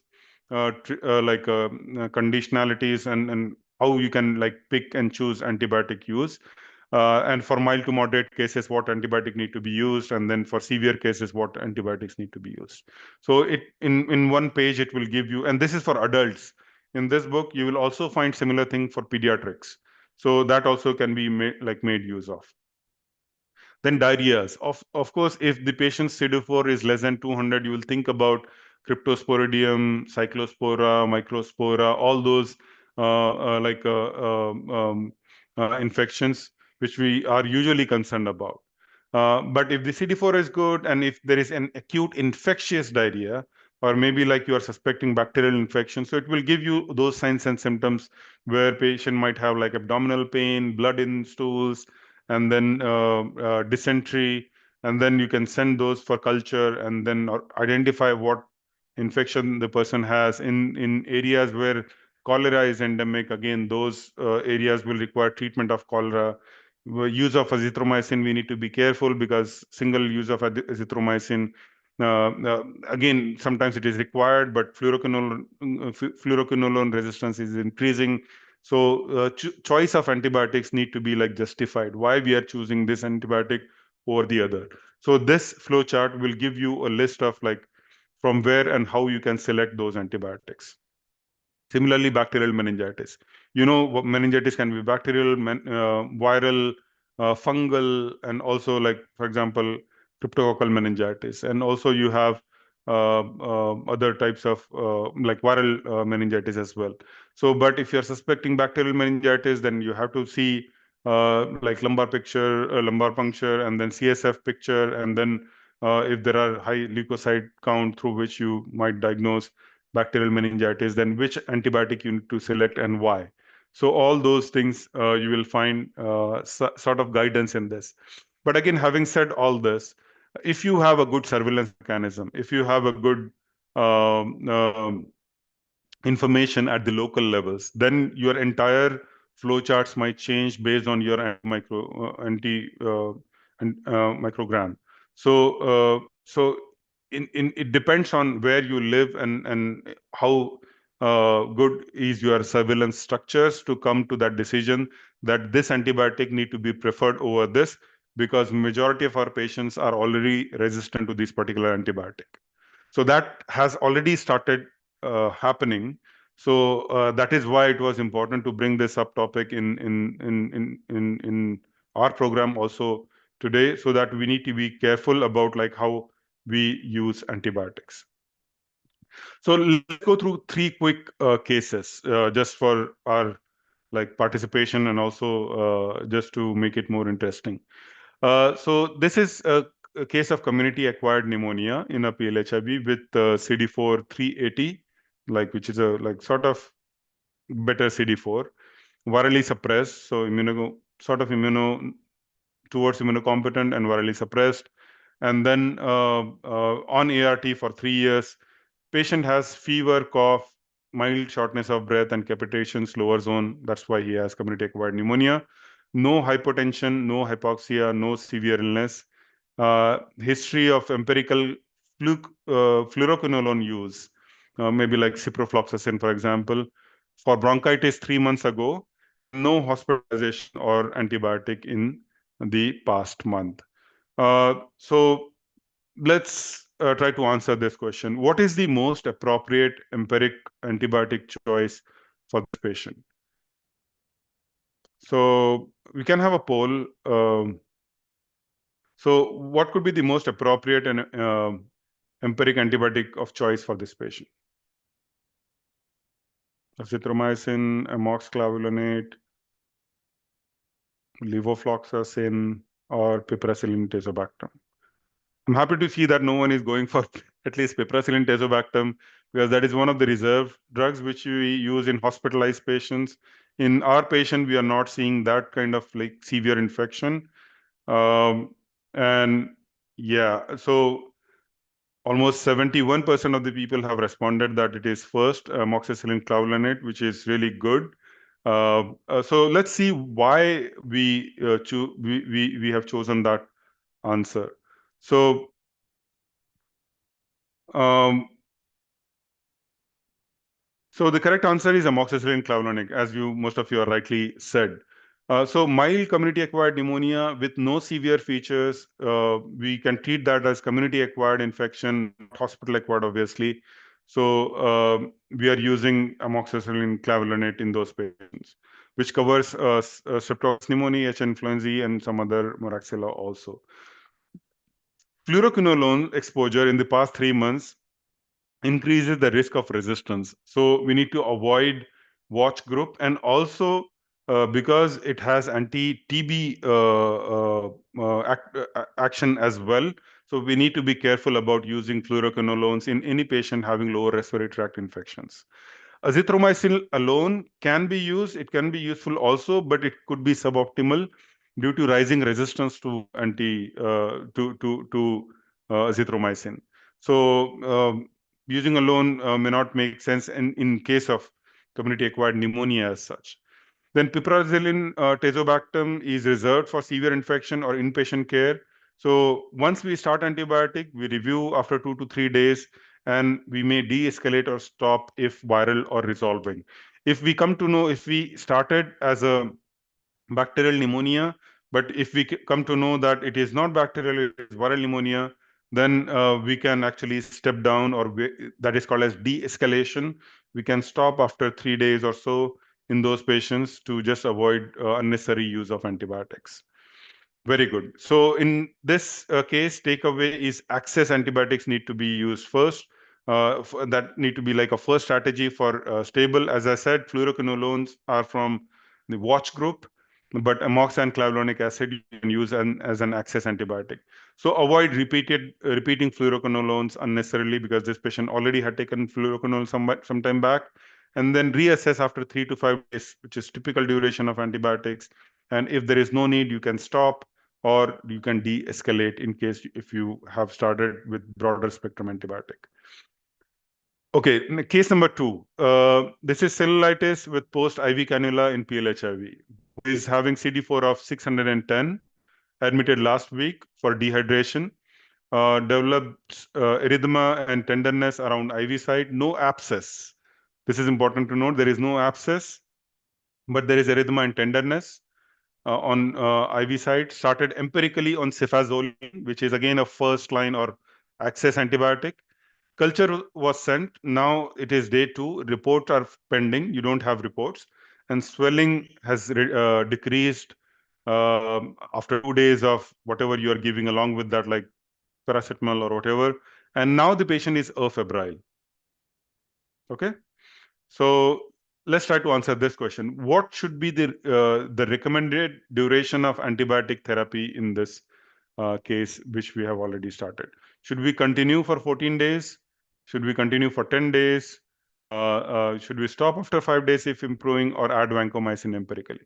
conditionalities and how you can like pick and choose antibiotic use. And for mild to moderate cases, what antibiotic need to be used, and then for severe cases, what antibiotics need to be used. So it in one page it will give you, and this is for adults. In this book, you will also find similar thing for pediatrics. So that also can be made use of. Then diarrheas. Of course, if the patient's CD4 is less than 200, you will think about Cryptosporidium, Cyclospora, Microspora, all those infections which we are usually concerned about. But if the CD4 is good and if there is an acute infectious diarrhea, or maybe like you are suspecting bacterial infection, so it will give you those signs and symptoms where patient might have like abdominal pain, blood in stools, and then dysentery, and then you can send those for culture and then identify what infection the person has. In areas where cholera is endemic, again those areas will require treatment of cholera. Use of azithromycin, we need to be careful because single use of azithromycin, again sometimes it is required, but fluoroquinolone resistance is increasing. So choice of antibiotics need to be like justified. Why we are choosing this antibiotic over the other. So this flow chart will give you a list of like from where and how you can select those antibiotics. Similarly, bacterial meningitis. Meningitis can be bacterial, viral, fungal, and also like, for example, cryptococcal meningitis. And also you have other types of like viral meningitis as well. So, but if you're suspecting bacterial meningitis, then you have to see like lumbar picture, lumbar puncture, and then CSF picture, and then if there are high leukocyte count through which you might diagnose bacterial meningitis, then which antibiotic you need to select and why. So all those things you will find sort of guidance in this. But again, having said all this, if you have a good surveillance mechanism, if you have a good um, um, information at the local levels, then your entire flowcharts might change based on your microgram. So it depends on where you live and how good is your surveillance structures to come to that decision that this antibiotic need to be preferred over this, because majority of our patients are already resistant to this particular antibiotic. So that has already started happening. So that is why it was important to bring this up topic in our program also today, so that we need to be careful about like how we use antibiotics. So let's go through three quick cases just for our like participation and also just to make it more interesting. So this is a case of community-acquired pneumonia in a PLHIV with CD4 380, like which is a like sort of better CD4, virally suppressed, so immuno towards immunocompetent and virally suppressed, and then on ART for 3 years. Patient has fever, cough, mild shortness of breath, and capitations lower zone. That's why he has community-acquired pneumonia. No hypotension, no hypoxia, no severe illness. History of empirical fluoroquinolone use, maybe like ciprofloxacin, for example, for bronchitis 3 months ago, and no hospitalization or antibiotic in the past month. So let's try to answer this question. What is the most appropriate empiric antibiotic choice for this patient? So we can have a poll. So what could be the most appropriate and empiric antibiotic of choice for this patient? Azithromycin, amoxiclavulanate, levofloxacin, or piperacillin tazobactam. I'm happy to see that no one is going for at least piperacillin tazobactam, because that is one of the reserve drugs which we use in hospitalized patients. In our patient, we are not seeing that kind of like severe infection. And yeah, so almost 71% of the people have responded that it is first amoxicillin clavulanate, which is really good. So let's see why we have chosen that answer. So um, So the correct answer is amoxicillin clavulanate, as most of you are rightly said. So mild community-acquired pneumonia with no severe features, we can treat that as community-acquired infection, not hospital-acquired, obviously. So we are using amoxicillin clavulanate in those patients, which covers Streptococcus pneumoniae, H. influenzae, and some other Moraxilla also. Fluoroquinolone exposure in the past 3 months increases the risk of resistance. So we need to avoid watch group, and also because it has anti-TB action as well. So we need to be careful about using fluoroquinolones in any patient having lower respiratory tract infections. Azithromycin alone can be used. It can be useful also, but it could be suboptimal due to rising resistance to azithromycin. So using alone may not make sense in case of community-acquired pneumonia as such. Then piperacillin tazobactam is reserved for severe infection or inpatient care. So once we start antibiotic, we review after 2 to 3 days, and we may de-escalate or stop if viral or resolving. If we come to know if we started as a bacterial pneumonia, but if we come to know that it is not bacterial, it is viral pneumonia, then we can actually step down, or that is called as de-escalation. We can stop after 3 days or so in those patients to just avoid unnecessary use of antibiotics. Very good. So in this case, takeaway is access antibiotics need to be used first. That need to be like a first strategy for stable. As I said, fluoroquinolones are from the watch group, but amox and clavulanic acid you can use as an access antibiotic. So avoid repeating fluoroquinolones unnecessarily, because this patient already had taken fluoroquinolone some time back, and then reassess after 3 to 5 days, which is typical duration of antibiotics. And if there is no need, you can stop, or you can de-escalate in case if you have started with broader spectrum antibiotic. Okay, case number 2. This is cellulitis with post-IV cannula in PLHIV, who is having CD4 of 610, admitted last week for dehydration, developed erythema and tenderness around IV site, no abscess. This is important to note. There is no abscess, but there is erythema and tenderness on IV side. Started empirically on cefazolin, which is again a first line or access antibiotic. Culture was sent. Now it is day 2. Reports are pending. You don't have reports. And swelling has decreased after 2 days of whatever you are giving along with that, like paracetamol or whatever. And now the patient is afebrile. Okay. So let's try to answer this question. What should be the recommended duration of antibiotic therapy in this case, which we have already started? Should we continue for 14 days? Should we continue for 10 days? Should we stop after 5 days if improving, or add vancomycin empirically?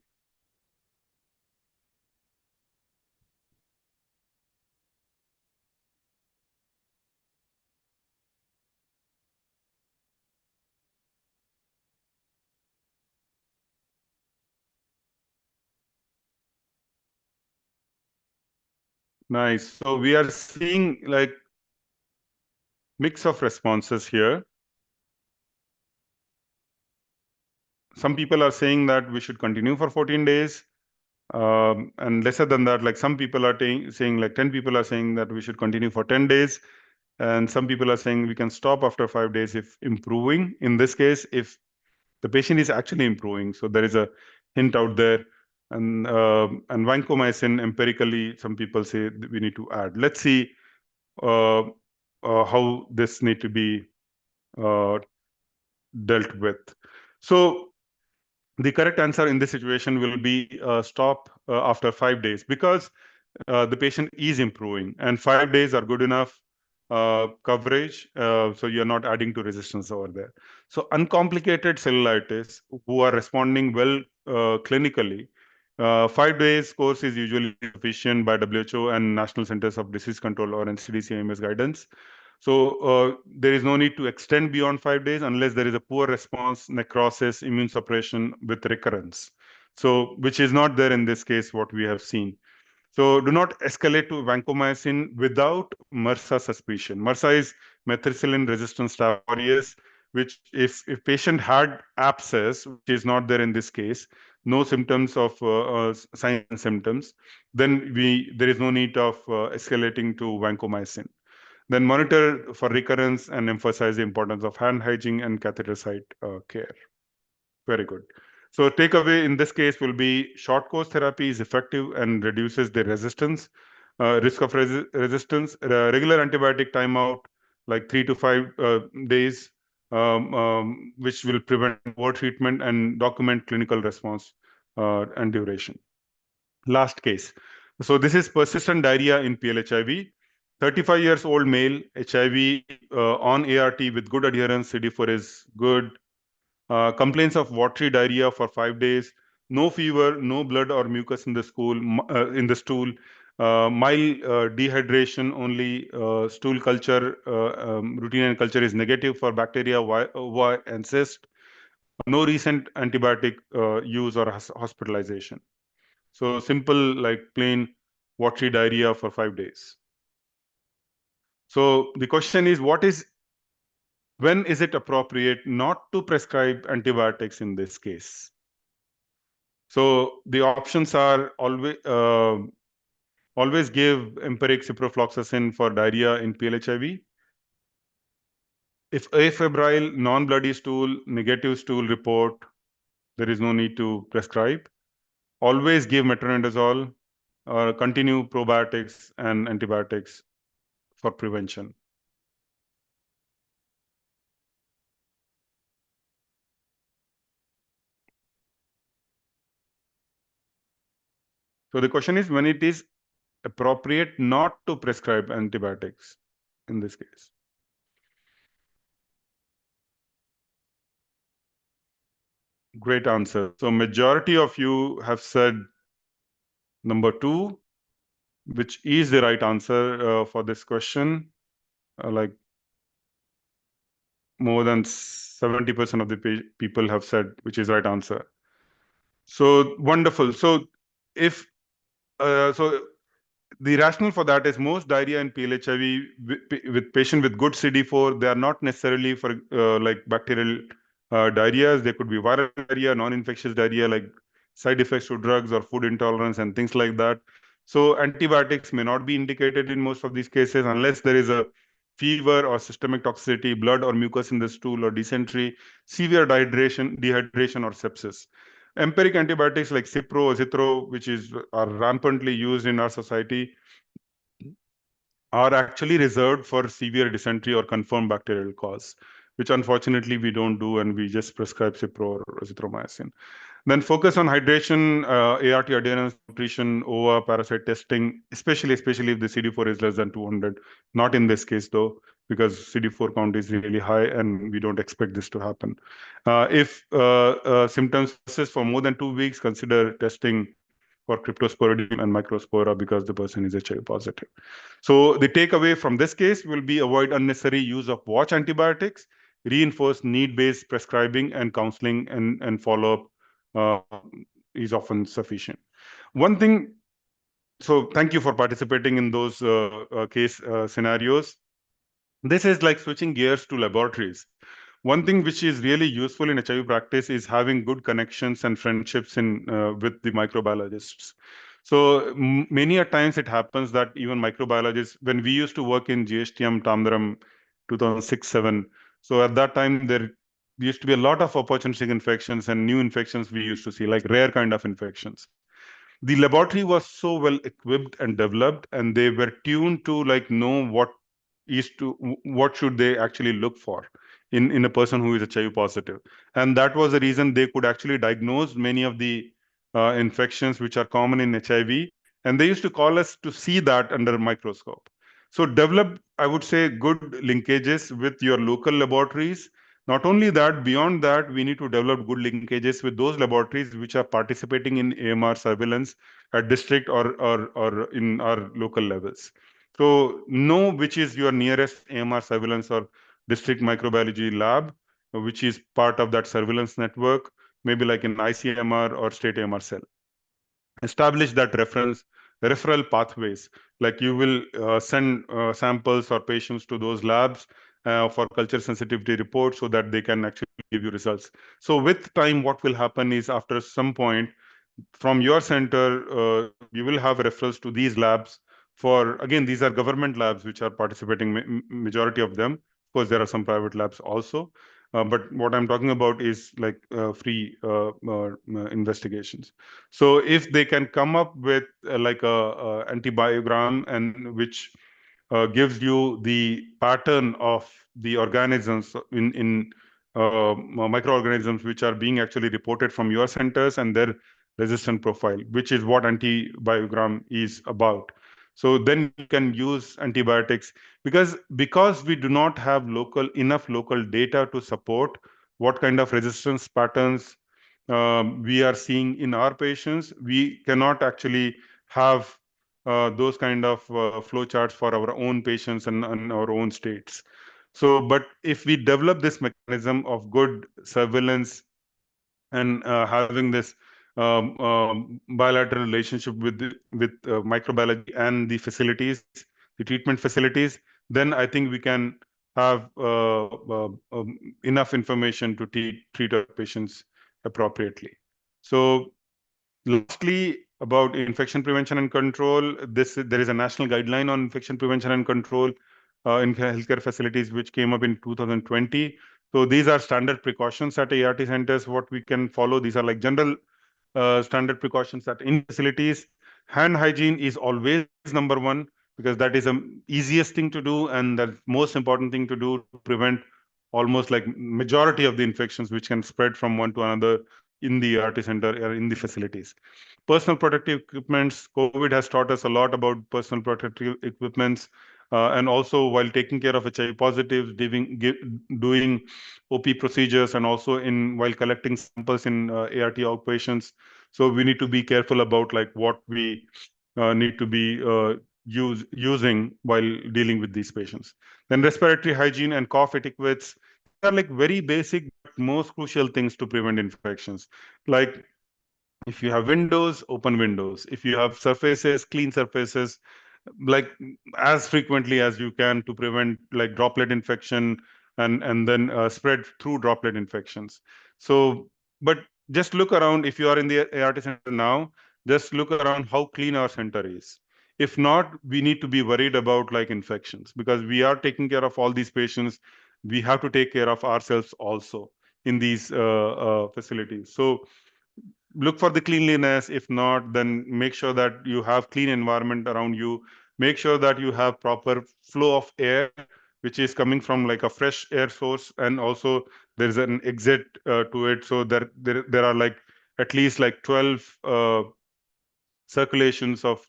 Nice. So we are seeing like mix of responses here. Some people are saying that we should continue for 14 days. And lesser than that, like some people are saying, like 10 people are saying that we should continue for 10 days. And some people are saying we can stop after 5 days if improving. In this case, if the patient is actually improving. So there is a hint out there. And vancomycin, empirically, some people say that we need to add. Let's see uh, how this need to be uh, dealt with. So the correct answer in this situation will be stop after 5 days, because the patient is improving, and 5 days are good enough coverage. So you're not adding to resistance over there. So uncomplicated cellulitis who are responding well clinically, 5 days course is usually sufficient by WHO and National Centers of Disease Control or NCDC AMS guidance. So there is no need to extend beyond 5 days unless there is a poor response, necrosis, immune suppression with recurrence. So which is not there in this case, what we have seen. So do not escalate to vancomycin without MRSA suspicion. MRSA is methicillin-resistant Staph aureus, which if patient had abscess, which is not there in this case, no symptoms of signs and symptoms, then there is no need of escalating to vancomycin. Then monitor for recurrence and emphasize the importance of hand hygiene and catheter site care. Very good. So takeaway in this case will be short course therapy is effective and reduces the resistance, risk of resistance. Regular antibiotic timeout, like 3 to 5 days, which will prevent overtreatment and document clinical response and duration. Last case. So this is persistent diarrhea in PLHIV. 35 years old male, HIV on ART with good adherence, CD4 is good. Complaints of watery diarrhea for 5 days, no fever, no blood or mucus in the stool, mild dehydration only, stool culture, routine and culture is negative for bacteria, Y and cyst, no recent antibiotic use or hospitalization. So simple, like plain watery diarrhea for 5 days. So the question is, when is it appropriate not to prescribe antibiotics in this case? So the options are always give empiric ciprofloxacin for diarrhea in PLHIV. If afebrile, non-bloody stool, negative stool report, there is no need to prescribe. Always give metronidazole or continue probiotics and antibiotics for prevention. So the question is when it is appropriate not to prescribe antibiotics in this case. Great answer. So majority of you have said number 2, which is the right answer for this question. Like more than 70% of the people have said which is right answer. So wonderful. So if so the rationale for that is most diarrhea in PLHIV with patient with good CD4, they are not necessarily for like bacterial diarrheas. They could be viral diarrhea, non-infectious diarrhea, like side effects to drugs or food intolerance and things like that. So antibiotics may not be indicated in most of these cases unless there is a fever or systemic toxicity, blood or mucus in the stool or dysentery, severe dehydration or sepsis. Empiric antibiotics like Cipro, Zithro, which are rampantly used in our society, are actually reserved for severe dysentery or confirmed bacterial cause, which unfortunately we don't do, and we just prescribe Cipro or azithromycin. Then focus on hydration, ART adherence, nutrition, OVA, parasite testing, especially if the CD4 is less than 200. Not in this case though, because CD4 count is really high and we don't expect this to happen. If symptoms persist for more than 2 weeks, consider testing for cryptosporidium and microspora because the person is HIV positive. So the takeaway from this case will be avoid unnecessary use of watch antibiotics, reinforce need-based prescribing and counseling and follow-up is often sufficient. One thing, so thank you for participating in those case scenarios. This is like switching gears to laboratories. One thing which is really useful in HIV practice is having good connections and friendships with the microbiologists. So many a times it happens that even microbiologists, when we used to work in GSTM Tamdaram 2006-7, so at that time there used to be a lot of opportunistic infections and new infections we used to see, like rare kind of infections. The laboratory was so well equipped and developed, and they were tuned to like know what should they actually look for in a person who is HIV positive. And that was the reason they could actually diagnose many of the infections which are common in HIV. And they used to call us to see that under a microscope. So develop, I would say, good linkages with your local laboratories. Not only that, beyond that, we need to develop good linkages with those laboratories which are participating in AMR surveillance at district or in our local levels. So know which is your nearest AMR surveillance or district microbiology lab, which is part of that surveillance network, maybe like an ICMR or state AMR cell. Establish that referral pathways, like you will send samples or patients to those labs for culture sensitivity reports so that they can actually give you results. So with time, what will happen is after some point from your center, you will have referrals to these labs for, again, these are government labs which are participating, majority of them. Of course, there are some private labs also. But what I'm talking about is like free investigations. So if they can come up with like a antibiogram and which gives you the pattern of the organisms in microorganisms which are being actually reported from your centers and their resistant profile, which is what antibiogram is about. So then you can use antibiotics because we do not have enough local data to support what kind of resistance patterns we are seeing in our patients. We cannot actually have those kind of flow charts for our own patients and our own states. So, but if we develop this mechanism of good surveillance and having this bilateral relationship with microbiology and the facilities, the treatment facilities, then I think we can have enough information to treat our patients appropriately. So lastly, about infection prevention and control, there is a national guideline on infection prevention and control in healthcare facilities, which came up in 2020. So these are standard precautions at ART centers. What we can follow, these are like general standard precautions that in facilities. Hand hygiene is always number one because that is the easiest thing to do and the most important thing to do to prevent almost like majority of the infections which can spread from one to another in the ART center or in the facilities. Personal protective equipments. COVID has taught us a lot about personal protective equipments. And also while taking care of HIV positives, doing OP procedures, and also in while collecting samples in ART outpatients. So we need to be careful about like what we need to be using while dealing with these patients. Then respiratory hygiene and cough etiquettes. These are like very basic but most crucial things to prevent infections. Like if you have windows, open windows. If you have surfaces, clean surfaces, like as frequently as you can to prevent like droplet infection and then spread through droplet infections. So, but just look around. If you are in the ART center now, just look around how clean our center is. If not, we need to be worried about like infections because we are taking care of all these patients. We have to take care of ourselves also in these facilities. So look for the cleanliness. If not, then make sure that you have clean environment around you. Make sure that you have proper flow of air which is coming from like a fresh air source, and also there is an exit to it, so there are like at least like 12 circulations of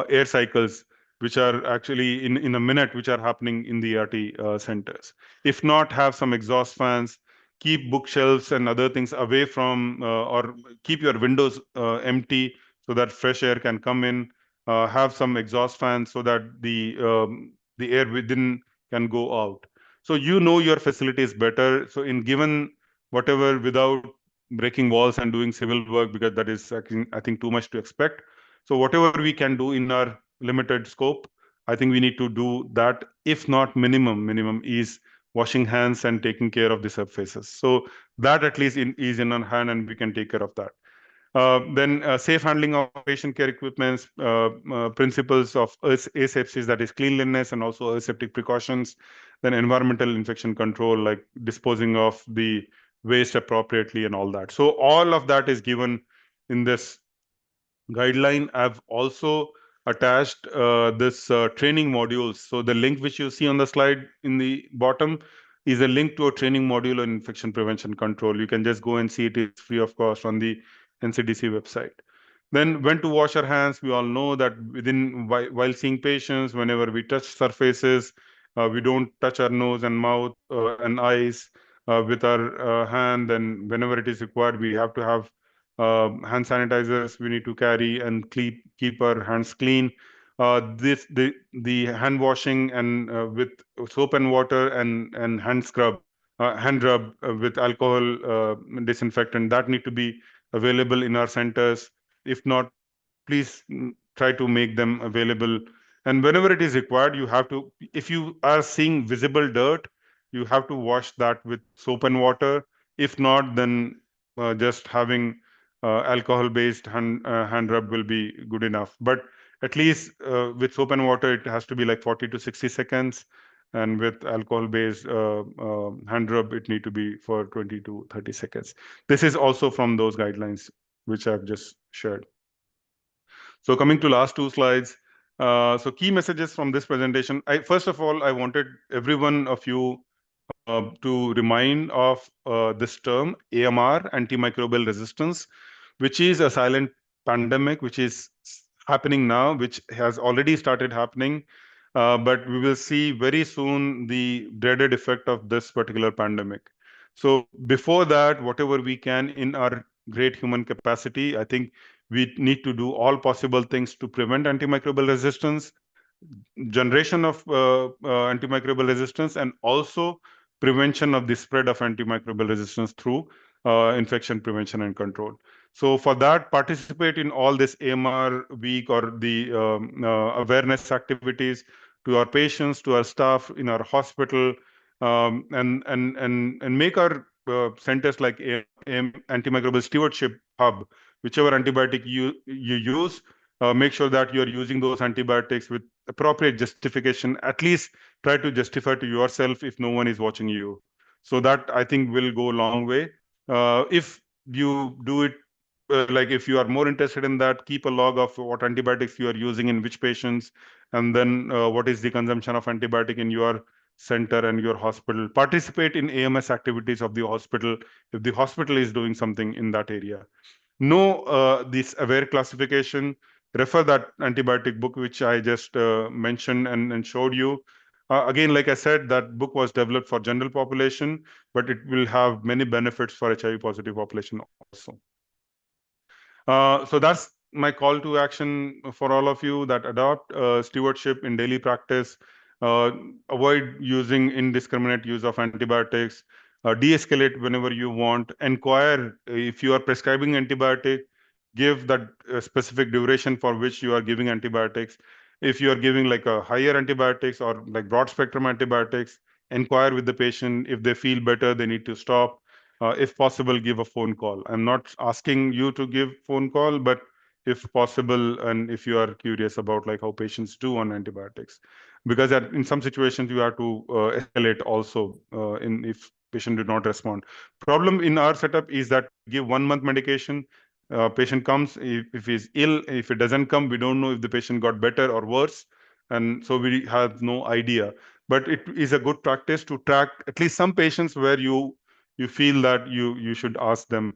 air cycles which are actually in a minute, which are happening in the ERT centers. If not, have some exhaust fans, keep bookshelves and other things away from, or keep your windows empty so that fresh air can come in. Have some exhaust fans so that the air within can go out. So you know your facility is better. So in given whatever, without breaking walls and doing civil work, because that is I think too much to expect. So whatever we can do in our limited scope, I think we need to do that. If not, minimum is washing hands and taking care of the surfaces. So that at least is in our hand, and we can take care of that. Then safe handling of patient care equipments, principles of asepsis, that is cleanliness, and also aseptic precautions. Then environmental infection control, like disposing of the waste appropriately and all that. So all of that is given in this guideline. I've also attached this training modules. So the link which you see on the slide in the bottom is a link to a training module on infection prevention control. You can just go and see it. It's free of cost on the NCDC website. Then when to wash our hands, we all know that while seeing patients, whenever we touch surfaces, we don't touch our nose and mouth and eyes with our hand. And whenever it is required, we have to have hand sanitizers we need to carry and keep our hands clean. this the hand washing and with soap and water and hand rub with alcohol disinfectant, that need to be available in our centers. If not, please try to make them available. And whenever it is required, you have to, if you are seeing visible dirt, you have to wash that with soap and water. If not, then just having alcohol based hand rub will be good enough. But at least with soap and water, it has to be like 40 to 60 seconds. And with alcohol based hand rub, it need to be for 20 to 30 seconds. This is also from those guidelines which I've just shared. So coming to last two slides. So key messages from this presentation. First of all, I wanted every one of you to remind of this term AMR, antimicrobial resistance, which is a silent pandemic, which is happening now, which has already started happening. But we will see very soon the dreaded effect of this particular pandemic. So before that, whatever we can in our great human capacity, I think we need to do all possible things to prevent antimicrobial resistance, generation of antimicrobial resistance, and also prevention of the spread of antimicrobial resistance through infection prevention and control. So for that, participate in all this AMR week or the awareness activities to our patients, to our staff in our hospital, and make our centers like antimicrobial stewardship hub. Whichever antibiotic you use, make sure that you're using those antibiotics with appropriate justification. At least try to justify to yourself if no one is watching you. So that I think will go a long way. If you do it, like if you are more interested in that, keep a log of what antibiotics you are using in which patients, and then what is the consumption of antibiotic in your center and your hospital. Participate in AMS activities of the hospital if the hospital is doing something in that area. Know this aware classification. Refer that antibiotic book which I just mentioned and showed you. Again, like I said, that book was developed for general population, but it will have many benefits for HIV positive population also. So that's my call to action for all of you, that adopt stewardship in daily practice, uh, avoid using indiscriminate use of antibiotics, de-escalate whenever you want, inquire if you are prescribing antibiotic, give that specific duration for which you are giving antibiotics. If you are giving like a higher antibiotics or like broad spectrum antibiotics, inquire with the patient. If they feel better, they need to stop. If possible, give a phone call. I'm not asking you to give phone call, but if possible, and if you are curious about like how patients do on antibiotics, because in some situations you have to escalate also in if patient did not respond. Problem in our setup is that we give 1 month medication. Patient comes, if he's ill, if it doesn't come, we don't know if the patient got better or worse, and so we have no idea. But it is a good practice to track at least some patients where you feel that you should ask them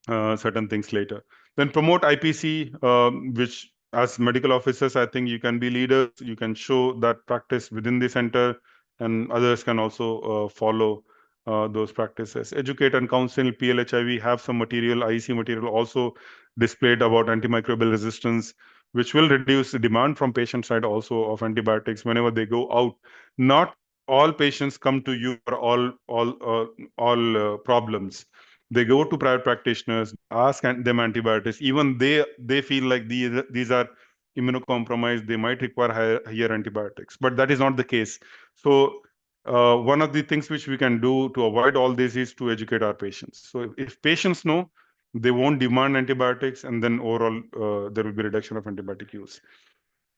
certain things later. Then promote IPC, which as medical officers, I think you can be leaders. You can show that practice within the center, and others can also follow those practices. Educate and counsel PLHIV. Have some material, IEC material also displayed about antimicrobial resistance, which will reduce the demand from patient side also of antibiotics whenever they go out. Not all patients come to you for all problems. They go to private practitioners, ask them antibiotics. Even they feel like these are immunocompromised, they might require higher antibiotics, but that is not the case. So one of the things which we can do to avoid all this is to educate our patients. So if patients know, they won't demand antibiotics, and then overall there will be reduction of antibiotic use.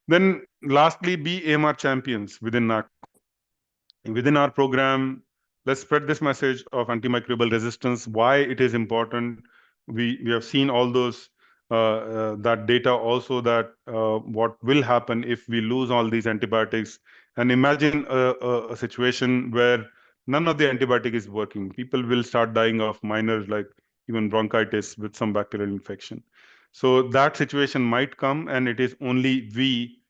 Then lastly, be AMR champions within our program. Let's spread this message of antimicrobial resistance, why it is important. We have seen all those that data also, that what will happen if we lose all these antibiotics. And imagine a situation where none of the antibiotic is working. People will start dying of minor, like even bronchitis with some bacterial infection. So that situation might come, and it is only we,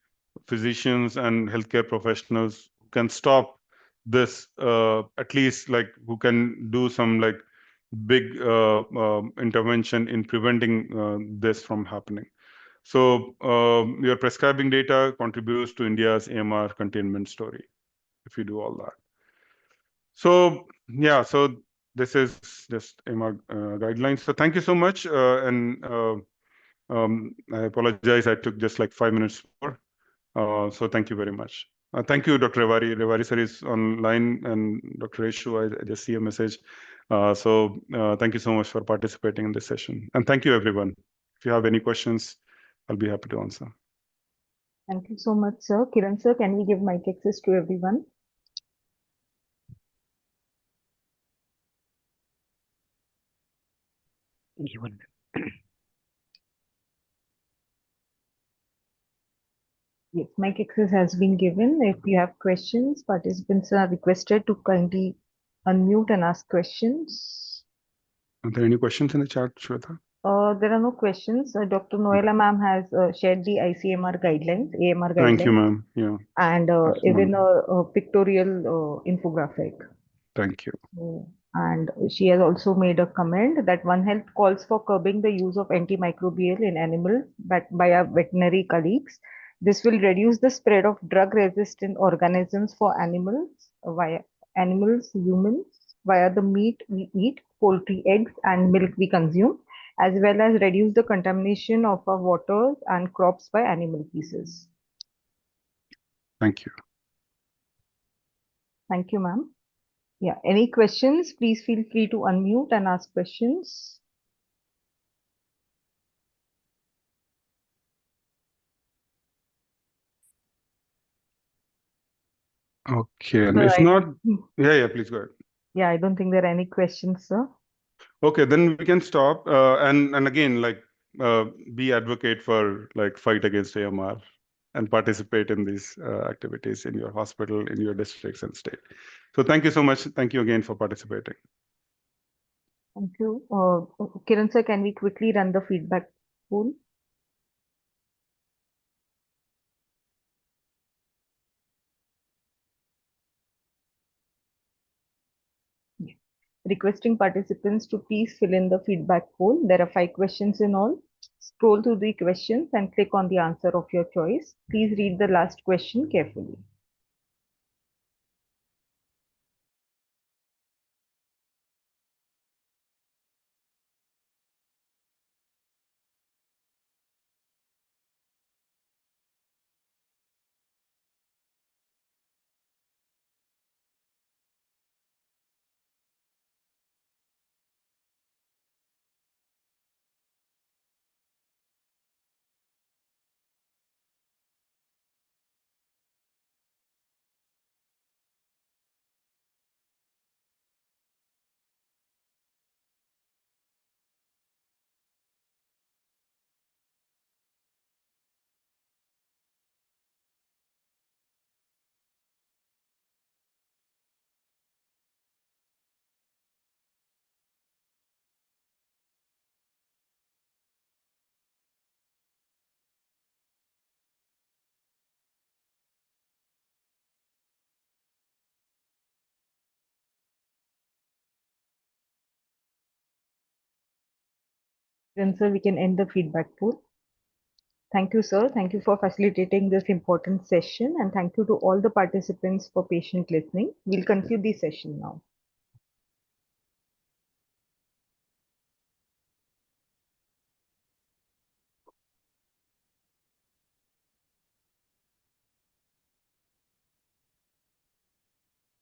physicians and healthcare professionals, who can stop this, at least like who can do some like big intervention in preventing this from happening. So your prescribing data contributes to India's AMR containment story if you do all that. So yeah, so this is just AMR guidelines. So thank you so much, and I apologize. I took just like 5 minutes more. So thank you very much. Thank you, Dr. Revari. Revari sir is online, and Dr. Eshu, I just see a message. Thank you so much for participating in this session. And thank you, everyone. If you have any questions, I'll be happy to answer. Thank you so much, sir. Kiran sir, can we give mic access to everyone? Given. Yes, mic access has been given. If you have questions, participants are requested to kindly unmute and ask questions. Are there any questions in the chat, Shweta? There are no questions. Dr. Noela ma'am has shared the ICMR guidelines, AMR Thank you, guidelines, ma'am. Yeah, and even excellent. a pictorial infographic. Thank you. And she has also made a comment that One Health calls for curbing the use of antimicrobial in animals by our veterinary colleagues. This will reduce the spread of drug-resistant organisms for humans, via the meat we eat, poultry, eggs, and milk we consume, as well as reduce the contamination of our waters and crops by animal feces. Thank you. Thank you, ma'am. Yeah, any questions? Please feel free to unmute and ask questions. Okay, and Sir, if not, yeah, please go ahead. yeah, I don't think there are any questions, sir. Okay, then we can stop. And again, like, be advocate for like fight against AMR and participate in these activities in your hospital, in your districts and state. So thank you so much. Thank you again for participating. Thank you. Kiran sir, can we quickly run the feedback poll? Yeah. Requesting participants to please fill in the feedback poll. There are 5 questions in all. Scroll through the questions and click on the answer of your choice. Please read the last question carefully. Then, sir, we can end the feedback poll. Thank you, sir. Thank you for facilitating this important session, and thank you to all the participants for patient listening. We'll conclude the session now.